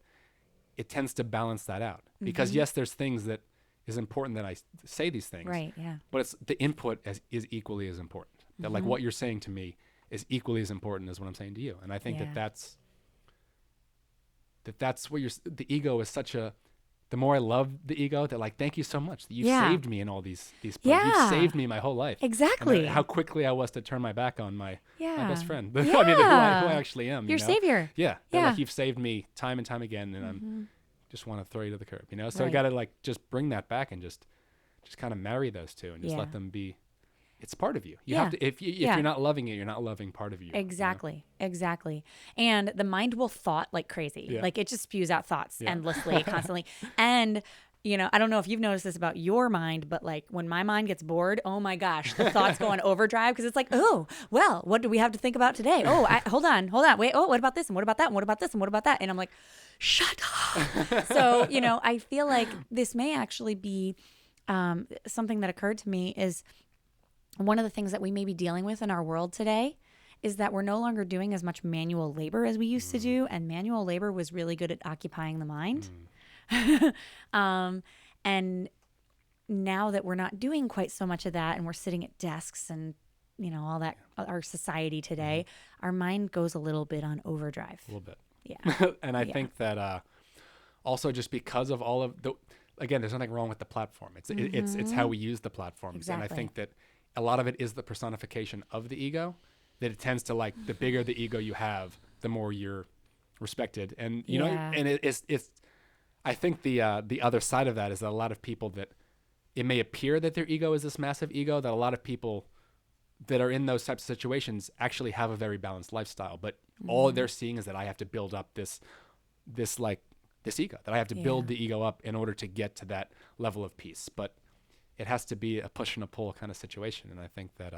it tends to balance that out. Because yes, there's things that is important that I say these things, right? Yeah. But it's the input is equally as important. That like what you're saying to me is equally as important as what I'm saying to you, and I think that's what the ego is such a. The more I love the ego, that like, thank you so much that you saved me in all these places. You've saved me my whole life. Exactly. How quickly I was to turn my back on my best friend. Yeah. I mean, who I actually am. Your savior. Yeah. Like you've saved me time and time again, and I'm just want to throw you to the curb. You know, so I got to like just bring that back and just kind of marry those two and just let them be. It's part of you. You have to. If you're not loving it, you're not loving part of you. Exactly. You know? Exactly. And the mind will thought like crazy. Yeah. Like it just spews out thoughts endlessly, constantly. And you know, I don't know if you've noticed this about your mind, but like when my mind gets bored, oh my gosh, the thoughts go on overdrive because it's like, oh, well, what do we have to think about today? Oh, hold on, wait, oh, what about this and what about that and what about this and what about that? And I'm like, shut up. So, you know, I feel like this may actually be something that occurred to me is one of the things that we may be dealing with in our world today is that we're no longer doing as much manual labor as we used to do. And manual labor was really good at occupying the mind. And now that we're not doing quite so much of that and we're sitting at desks and, you know, all that, our society today, our mind goes a little bit on overdrive. A little bit. Yeah. And I think that also just because of all of the, again, there's nothing wrong with the platform. It's how we use the platforms. Exactly. And I think that a lot of it is the personification of the ego, that it tends to like the bigger the ego you have, the more you're respected. And, you know, and it's, I think the other side of that is that a lot of people that it may appear that their ego is this massive ego, that a lot of people that are in those types of situations actually have a very balanced lifestyle, but all they're seeing is that I have to build up this ego, that I have to build the ego up in order to get to that level of peace. But it has to be a push and a pull kind of situation. And I think that,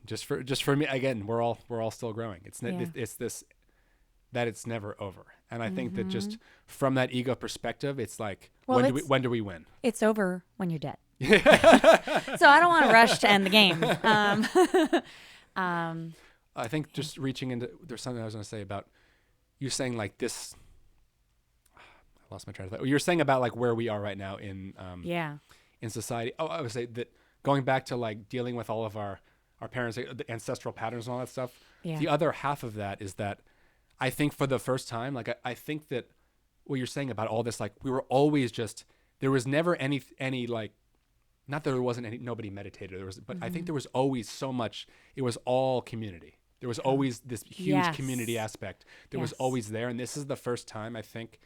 just for me, again, we're all still growing. It's this, that it's never over. And I think that just from that ego perspective, it's like, when do we win? It's over when you're dead. So I don't want to rush to end the game. I think just reaching into, there's something I was going to say about you saying like this, I lost my train of thought. You're saying about like where we are right now in society. Oh, I would say that going back to like dealing with all of our parents, the ancestral patterns and all that stuff. Yeah. The other half of that is that I think for the first time, like I think that what you're saying about all this, like we were always just, there was never any like, not that there wasn't nobody meditated, but I think there was always so much, it was all community. There was always this huge community aspect that was Yes. always there. And this is the first time, I think,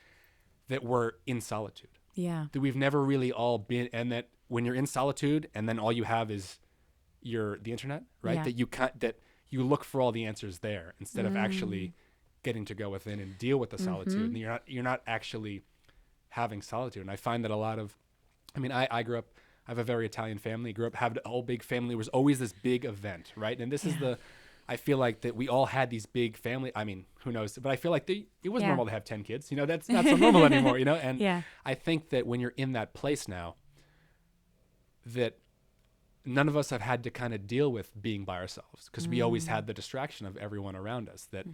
that we're in solitude. Yeah. That we've never really all been, and that when you're in solitude and then all you have is the internet, right? Yeah. That you look for all the answers there instead of actually getting to go within and deal with the solitude. And you're not actually having solitude. And I find that a lot of, I grew up, I have a very Italian family, had a whole big family. It was always this big event, right? And this is I feel like that we all had these big family. I mean, who knows? But I feel like it was normal to have 10 kids. That's not so normal anymore, And I think that when you're in that place now, that none of us have had to kind of deal with being by ourselves because we always had the distraction of everyone around us. That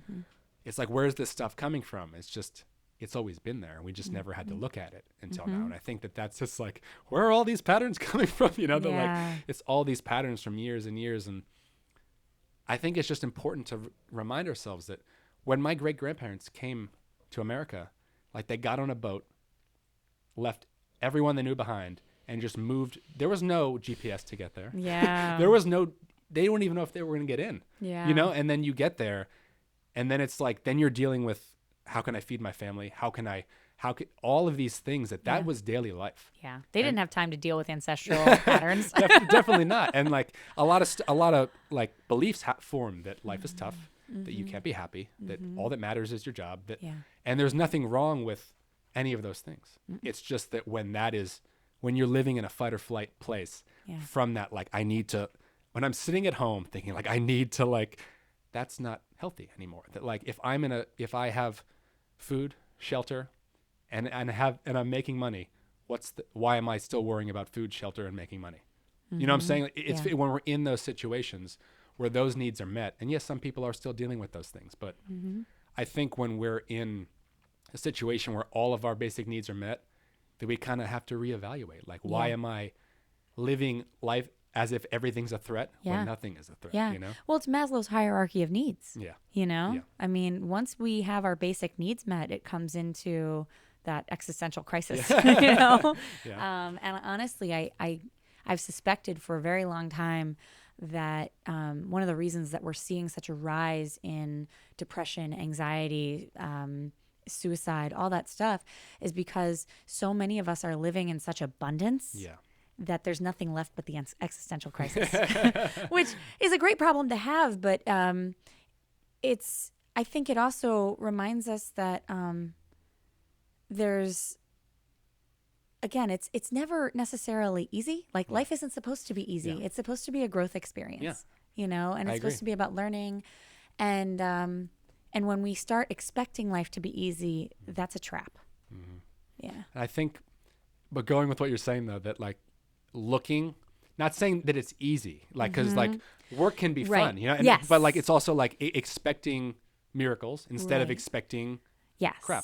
it's like, where's this stuff coming from? It's always been there. And we just never had to look at it until now. And I think that that's just like, where are all these patterns coming from? It's all these patterns from years and years. And I think it's just important to remind ourselves that when my great-grandparents came to America, like they got on a boat, left everyone they knew behind, and just moved. There was no GPS to get there. Yeah. They don't even know if they were going to get in. Yeah. And then you get there, and then it's like, then you're dealing with, how can I feed my family? How can all of these things that was daily life. Yeah. They didn't have time to deal with ancestral patterns. Definitely not. And like a lot of like beliefs form that life is tough, that you can't be happy, that all that matters is your job, and there's nothing wrong with any of those things. It's just that when you're living in a fight or flight place, from that, like, when I'm sitting at home thinking like, I need to, like, that's not healthy anymore. That like, if I have food, shelter, and I'm making money, why am I still worrying about food, shelter, and making money? You know what I'm saying? It's when we're in those situations where those needs are met. And yes, some people are still dealing with those things, but I think when we're in a situation where all of our basic needs are met, that we kind of have to reevaluate. Like, why am I living life as if everything's a threat when nothing is a threat? Yeah. Well, it's Maslow's hierarchy of needs. Yeah. Yeah. I mean, once we have our basic needs met, it comes into that existential crisis. And honestly, I've suspected for a very long time that one of the reasons that we're seeing such a rise in depression, anxiety, suicide, all that stuff, is because so many of us are living in such abundance that there's nothing left but the existential crisis, which is a great problem to have. But I think it also reminds us that there's, again, it's never necessarily easy. Like, life isn't supposed to be easy. Yeah. It's supposed to be a growth experience, and it's supposed to be about learning. And when we start expecting life to be easy, that's a trap. Mm-hmm. Yeah. And I think, but going with what you're saying though, that like looking, not saying that it's easy, like, cause like work can be fun, and, but like, it's also like expecting miracles instead of expecting crap,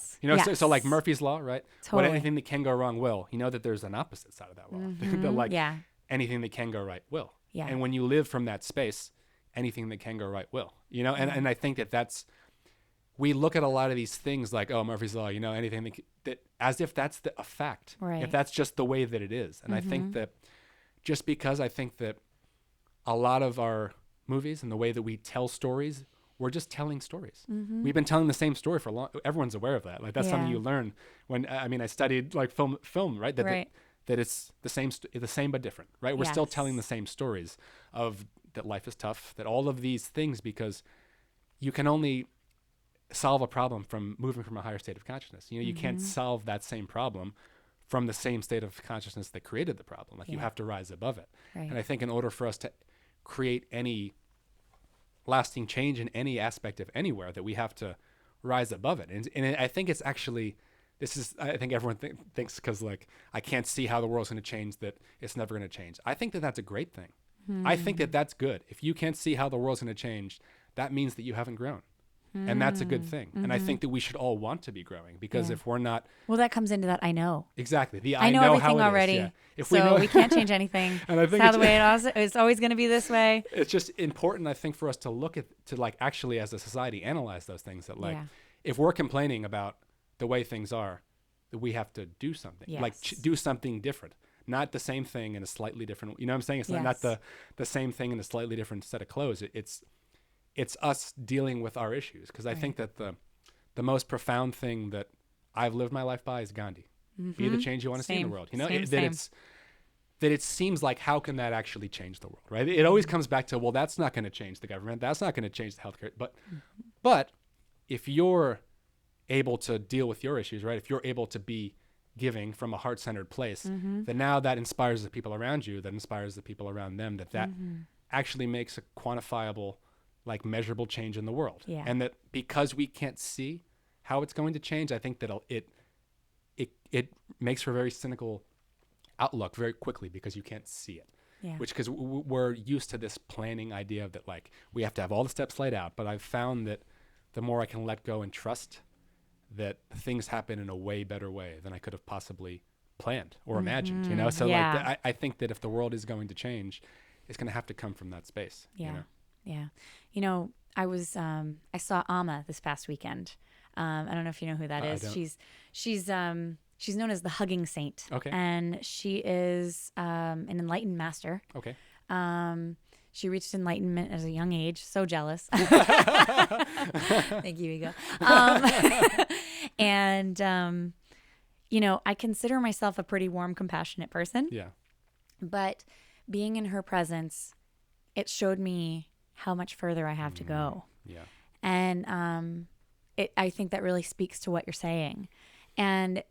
so like Murphy's Law, right? Totally. What anything that can go wrong will, that there's an opposite side of that law. That like anything that can go right will. Yeah. And when you live from that space, anything that can go right will, and I think that's, we look at a lot of these things like, oh, Murphy's Law, anything that as if that's a fact, if that's just the way that it is. And I think that just because I think that a lot of our movies and the way that we tell stories, we're just telling stories. Mm-hmm. We've been telling the same story for a long. Everyone's aware of that. Like, that's something you learn when. I studied like film, right? That it's the same but different, right? We're still telling the same stories of that life is tough, that all of these things, because you can only solve a problem from moving from a higher state of consciousness. You can't solve that same problem from the same state of consciousness that created the problem. Like, you have to rise above it. Right. And I think in order for us to create any lasting change in any aspect of anywhere, that we have to rise above it. And I think it's actually, I think everyone thinks because like, I can't see how the world's going to change, that it's never going to change. I think that that's a great thing. I think that that's good. If you can't see how the world's going to change, that means that you haven't grown. And that's a good thing. And I think that we should all want to be growing, because if we're not... Well, that comes into that I know. Exactly. The I know everything how it already. Is, If so we can't change anything. And I think it's the way it's always going to be this way. It's just important, I think, for us to look at, to like actually as a society analyze those things, that like, if we're complaining about the way things are, that we have to do something, like do something different. Not the same thing in a slightly different, you know what I'm saying? It's not the same thing in a slightly different set of clothes. it's us dealing with our issues. Because I think that the most profound thing that I've lived my life by is Gandhi. Be the change you want to see in the world. You know, that it seems like, how can that actually change the world, right? It always comes back to, well, that's not going to change the government. That's not going to change the healthcare. But if you're able to deal with your issues, right? If you're able to be giving from a heart-centered place, then now that inspires the people around you, that inspires the people around them, that actually makes a quantifiable, like measurable change in the world. Yeah. And that because we can't see how it's going to change, I think that it makes for a very cynical outlook very quickly because you can't see it. Yeah. Which, because we're used to this planning idea of that, like, we have to have all the steps laid out. But I've found that the more I can let go and trust that things happen in a way better way than I could have possibly planned or imagined, you know? So like, I think that if the world is going to change, it's going to have to come from that space. Yeah. You know? Yeah. You know, I saw Amma this past weekend. I don't know if you know who that is. She's known as the hugging saint. Okay. And she is an enlightened master. Okay. She reached enlightenment at a young age. So jealous. Thank you, Ego. And you know, I consider myself a pretty warm, compassionate person. Yeah. But being in her presence, it showed me how much further I have to go. Yeah. And I think that really speaks to what you're saying. And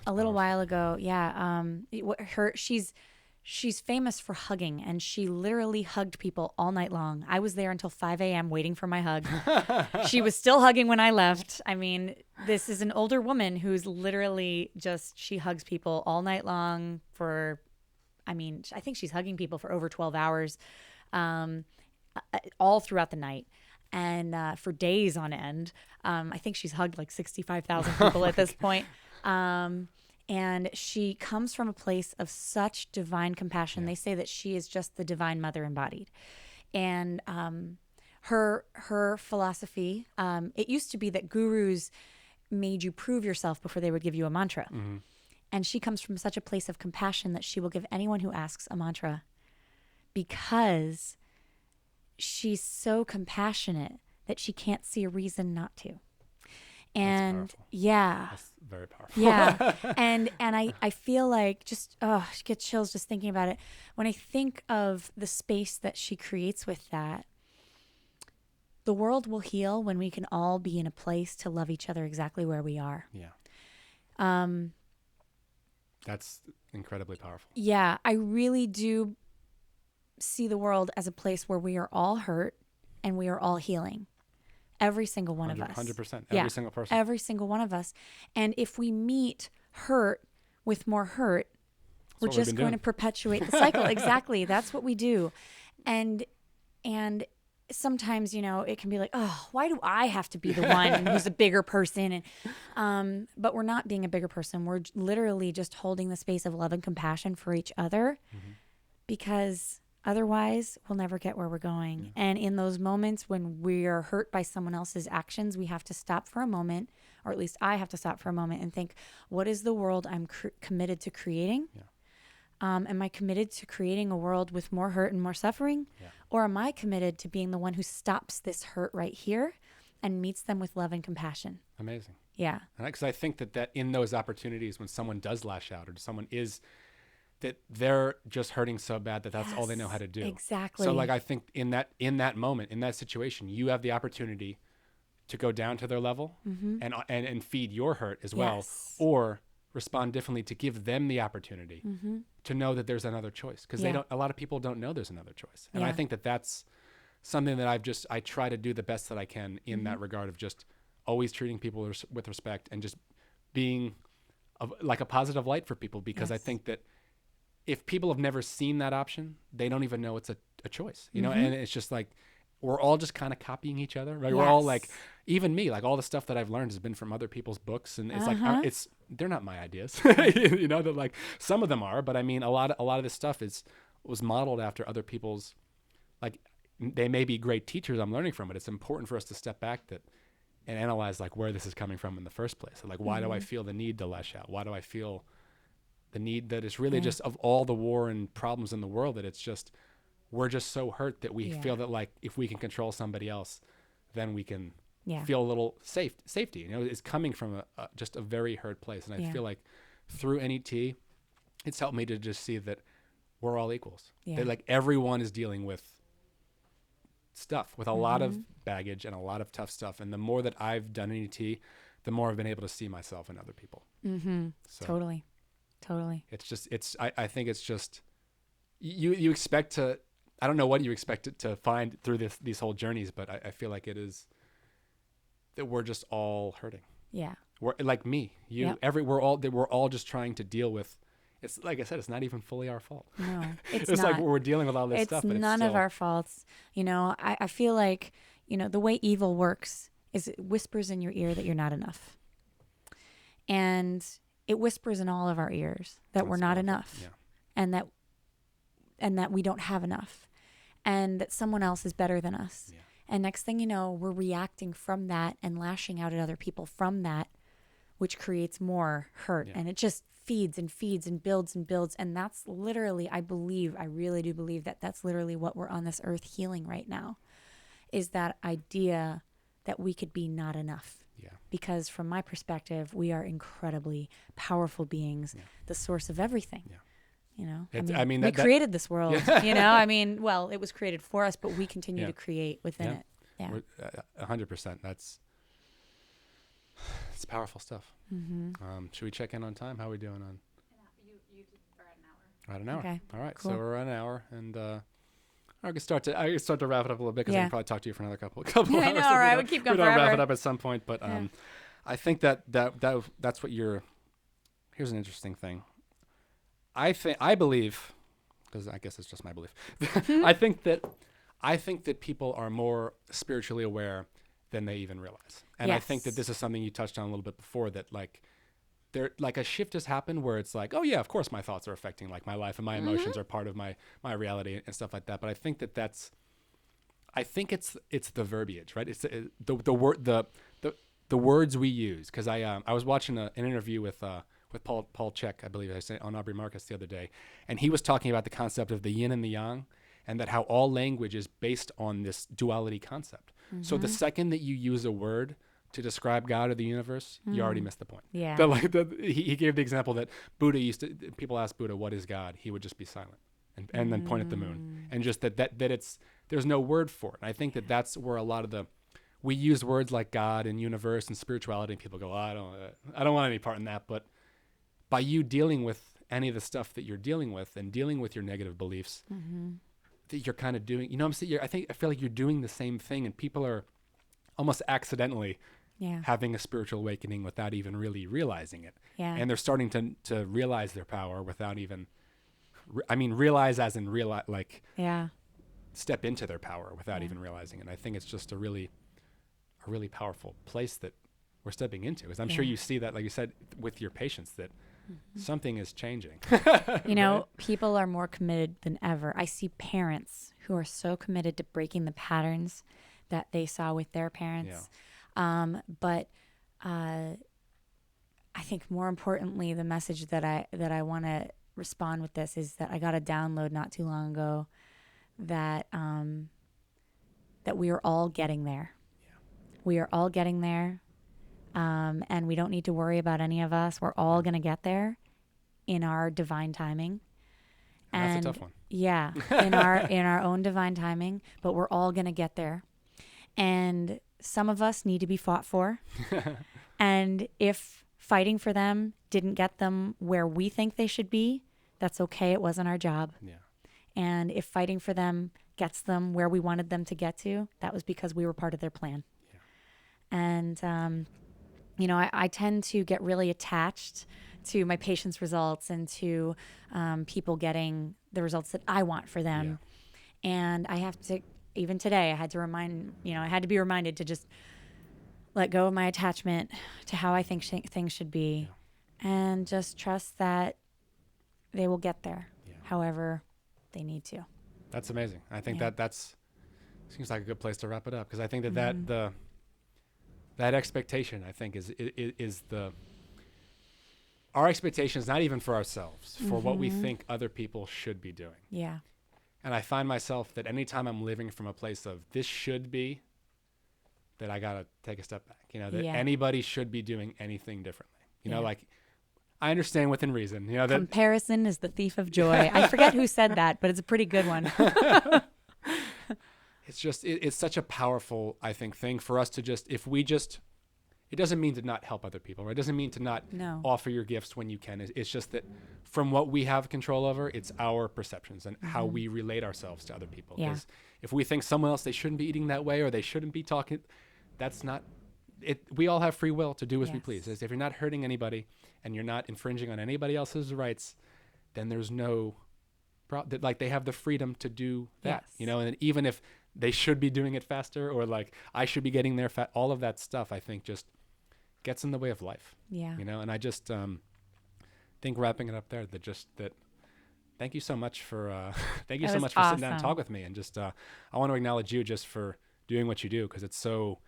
a little while ago, she's famous for hugging, and she literally hugged people all night long. I was there until 5 a.m. waiting for my hug. She was still hugging when I left. I mean, this is an older woman who's literally she hugs people all night long I think she's hugging people for over 12 hours, all throughout the night. And for days on end. I think she's hugged like 65,000 people at this point. And she comes from a place of such divine compassion. Yeah. They say that she is just the divine mother embodied. And her philosophy, it used to be that gurus made you prove yourself before they would give you a mantra. Mm-hmm. And she comes from such a place of compassion that she will give anyone who asks a mantra, because she's so compassionate that she can't see a reason not to. And that's very powerful. Yeah. And I feel like I get chills just thinking about it. When I think of the space that she creates with that, the world will heal when we can all be in a place to love each other exactly where we are. Yeah. That's incredibly powerful. Yeah. I really do see the world as a place where we are all hurt and we are all healing. Every single one of us. 100%. Every single person. Every single one of us. And if we meet hurt with more hurt, we're just going to perpetuate the cycle. Exactly. That's what we do. And sometimes, you know, it can be like, oh, why do I have to be the one who's a bigger person? And but we're not being a bigger person. We're literally just holding the space of love and compassion for each other, because otherwise, we'll never get where we're going. Yeah. And in those moments when we are hurt by someone else's actions, we have to stop for a moment, or at least I have to stop for a moment and think, what is the world I'm committed to creating? Yeah. Am I committed to creating a world with more hurt and more suffering? Yeah. Or am I committed to being the one who stops this hurt right here and meets them with love and compassion? Amazing. Yeah. Because I think that in those opportunities when someone does lash out, or someone is, that they're just hurting so bad that's all they know how to do. Exactly. So like, I think in that moment, in that situation, you have the opportunity to go down to their level and feed your hurt as well, or respond differently to give them the opportunity to know that there's another choice, because a lot of people don't know there's another choice. And I think that's something that I try to do the best that I can in that regard, of just always treating people with respect and just being like a positive light for people, because I think that if people have never seen that option, they don't even know it's a choice, you know? And it's just like, we're all just kind of copying each other, right? Yes. We're all like, even me, like all the stuff that I've learned has been from other people's books. And it's like, they're not my ideas, you know, that like some of them are, but I mean, a lot of this stuff was modeled after other people's, like, they may be great teachers I'm learning from, but it's important for us to step back and analyze like where this is coming from in the first place. So, like, why do I feel the need to lash out? Why do I feel the need that is really just, of all the war and problems in the world, that it's just we're just so hurt that we feel that like if we can control somebody else, then we can Yeah. feel a little safety. You know, it's coming from just a very hurt place. And I feel like through N.E.T, it's helped me to just see that we're all equals. Yeah. That like everyone is dealing with stuff, with a lot of baggage and a lot of tough stuff. And the more that I've done N.E.T, the more I've been able to see myself in other people. So Totally. I think it's just, you expect to, I don't know what you expect to find through these whole journeys, but I feel like it is that we're just all hurting. Yeah. We're like me, you, we're all just trying to deal with. It's like I said, it's not even fully our fault. No, it's it's not. like we're dealing with all this stuff. But None of our faults. You know, I feel like, you know, the way evil works is it whispers in your ear that you're not enough. And it whispers in all of our ears that we're not enough. Yeah. And that we don't have enough. And that someone else is better than us. Yeah. And next thing you know, we're reacting from that and lashing out at other people from that, which creates more hurt. And it just feeds and feeds and builds and builds. And that's literally, I really do believe that that's literally what we're on this earth healing right now, is that idea that we could be not enough. Yeah. Because from my perspective, we are incredibly powerful beings, the source of everything. Yeah. You know, we created this world, you know, I mean, well, it was created for us, but we continue to create within it. Yeah. 100%. It's powerful stuff. Should we check in on time? How are we doing on? You are at an hour. Okay. All right. Cool. So we're at an hour, and I can start to wrap it up a little bit, because I can probably talk to you for another couple hours. I know, all right. We keep going forever. We'll wrap it up at some point, but I think that's what here's an interesting thing. I believe, because I guess it's just my belief, I think that people are more spiritually aware than they even realize. And I think that this is something you touched on a little bit before, that like there, like a shift has happened where it's like, oh yeah, of course my thoughts are affecting like my life, and my emotions are part of my reality and stuff like that. But I think it's the verbiage, right? It's the words we use. Cause I was watching an interview with Paul Chek, I believe I said, on Aubrey Marcus the other day. And he was talking about the concept of the yin and the yang, and that how all language is based on this duality concept. So the second that you use a word to describe God or the universe, you already missed the point. Yeah. He gave the example that Buddha people asked Buddha, what is God? He would just be silent and then point at the moon. And just that there's no word for it. And I think that's where a lot of we use words like God and universe and spirituality, and people go, oh, I don't want any part in that. But by you dealing with any of the stuff that you're dealing with, and dealing with your negative beliefs, that you're kind of doing, you know what I'm saying? I feel like you're doing the same thing, and people are almost accidentally having a spiritual awakening without even really realizing it. Yeah. And they're starting to realize their power without even, realize as in realize, like step into their power without even realizing it. And I think it's just a really powerful place that we're stepping into. Because I'm sure you see that, like you said, with your patients, that something is changing. You know, people are more committed than ever. I see parents who are so committed to breaking the patterns that they saw with their parents. Yeah. But I think more importantly, the message that I want to respond with this is that I got a download not too long ago that that we are all getting there. Yeah. We are all getting there. And we don't need to worry about any of us. We're all going to get there in our divine timing. And that's a tough one. Yeah, in our own divine timing, but we're all going to get there. And some of us need to be fought for. And if fighting for them didn't get them where we think they should be, that's okay. It wasn't our job. Yeah. And if fighting for them gets them where we wanted them to get to, that was because we were part of their plan. Yeah. And you know, I tend to get really attached to my patients' results and to people getting the results that I want for them. Yeah. And I have to, even today, I had to be reminded to just let go of my attachment to how I think things should be, and just trust that they will get there however they need to. That's amazing. I think that's seems like a good place to wrap it up, because I think that expectation, I think, is our expectation is not even for ourselves, for what we think other people should be doing. Yeah. And I find myself that anytime I'm living from a place of this should be, that I got to take a step back, you know, that anybody should be doing anything differently. You know, like I understand within reason, you know, that comparison is the thief of joy. I forget who said that, but it's a pretty good one. It's just, it's such a powerful, I think, thing for us to just, if we just, it doesn't mean to not help other people, right? It doesn't mean to not offer your gifts when you can. It's just that from what we have control over, it's our perceptions and how we relate ourselves to other people. Because if we think someone else, they shouldn't be eating that way or they shouldn't be talking, that's not it. We all have free will to do as we please. If you're not hurting anybody and you're not infringing on anybody else's rights, then there's no problem. Like they have the freedom to do that, you know, and even if they should be doing it faster or like I should be getting there all of that stuff, I think just gets in the way of life. You know, and I just think wrapping it up there that thank you so much for thank you so much for sitting down and talk with me. And just I want to acknowledge you just for doing what you do, because it's so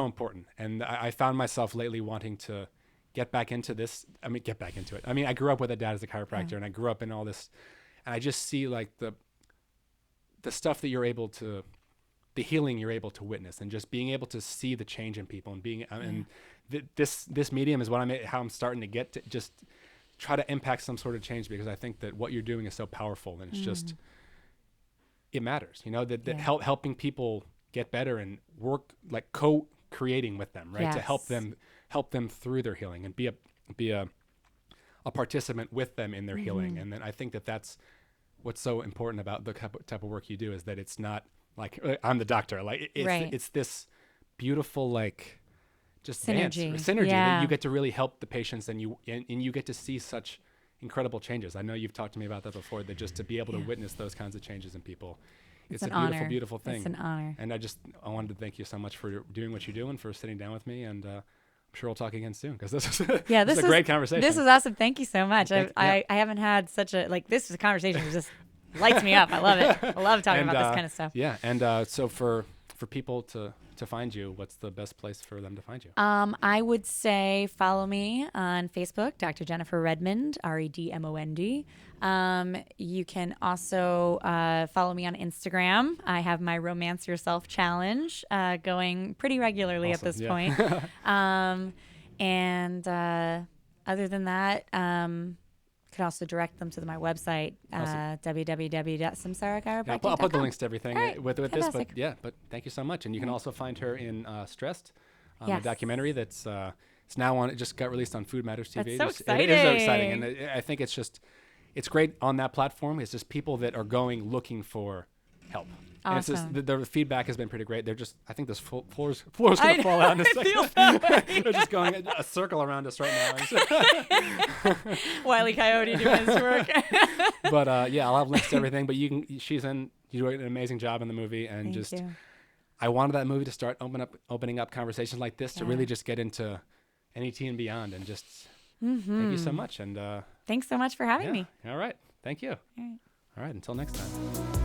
important. And I found myself lately wanting to get back into this. I mean, get back into it. I mean, I grew up with a dad as a chiropractor and I grew up in all this, and I just see like the stuff that you're able to, the healing you're able to witness, and just being able to see the change in people and being, and this medium is how I'm starting to get to just try to impact some sort of change, because I think that what you're doing is so powerful, and it's just, it matters, you know, that helping people get better and work like co-creating with them, right? To help them through their healing and be a participant with them in their healing. And then I think that's what's so important about the type of work you do, is that it's not like I'm the doctor, like it's this beautiful, like just synergy that you get to really help the patients, and you get to see such incredible changes. I know you've talked to me about that before, that just to be able to witness those kinds of changes in people, it's a beautiful, honor. Beautiful thing. It's an honor. And I wanted to thank you so much for doing what you do and for sitting down with me. And I'm sure we'll talk again soon, because this is a great conversation. This was awesome. Thank you so much. I haven't had such a, like, this is a conversation that just lights me up. I love it. I love talking about this kind of stuff. Yeah. And so for people to find you, what's the best place for them to find you? I would say follow me on Facebook, Dr. Jennifer Redmond, Redmond. You can also follow me on Instagram. I have my Romance Yourself Challenge going pretty regularly at this point. And other than that, could also direct them to my website, www.samsarachiropractic.com. I'll put the links to everything with fantastic. this, but thank you so much. And you can also find her in Stressed, a documentary that's it's now on. It just got released on Food Matters TV. That's so exciting. It is so exciting, and I think it's great on that platform. It's just people that are looking for help. Awesome. And it's just, the feedback has been pretty great. They're just, I think this floor's going to fall out in a second. They're just going a circle around us right now. Wile E. Coyote doing his work. But I'll have links to everything. But you do an amazing job in the movie, and Thank you. I wanted that movie to start opening up conversations like this to really just get into N.E.T and beyond, and just thank you so much. And thanks so much for having me. All right, thank you. All right, until next time.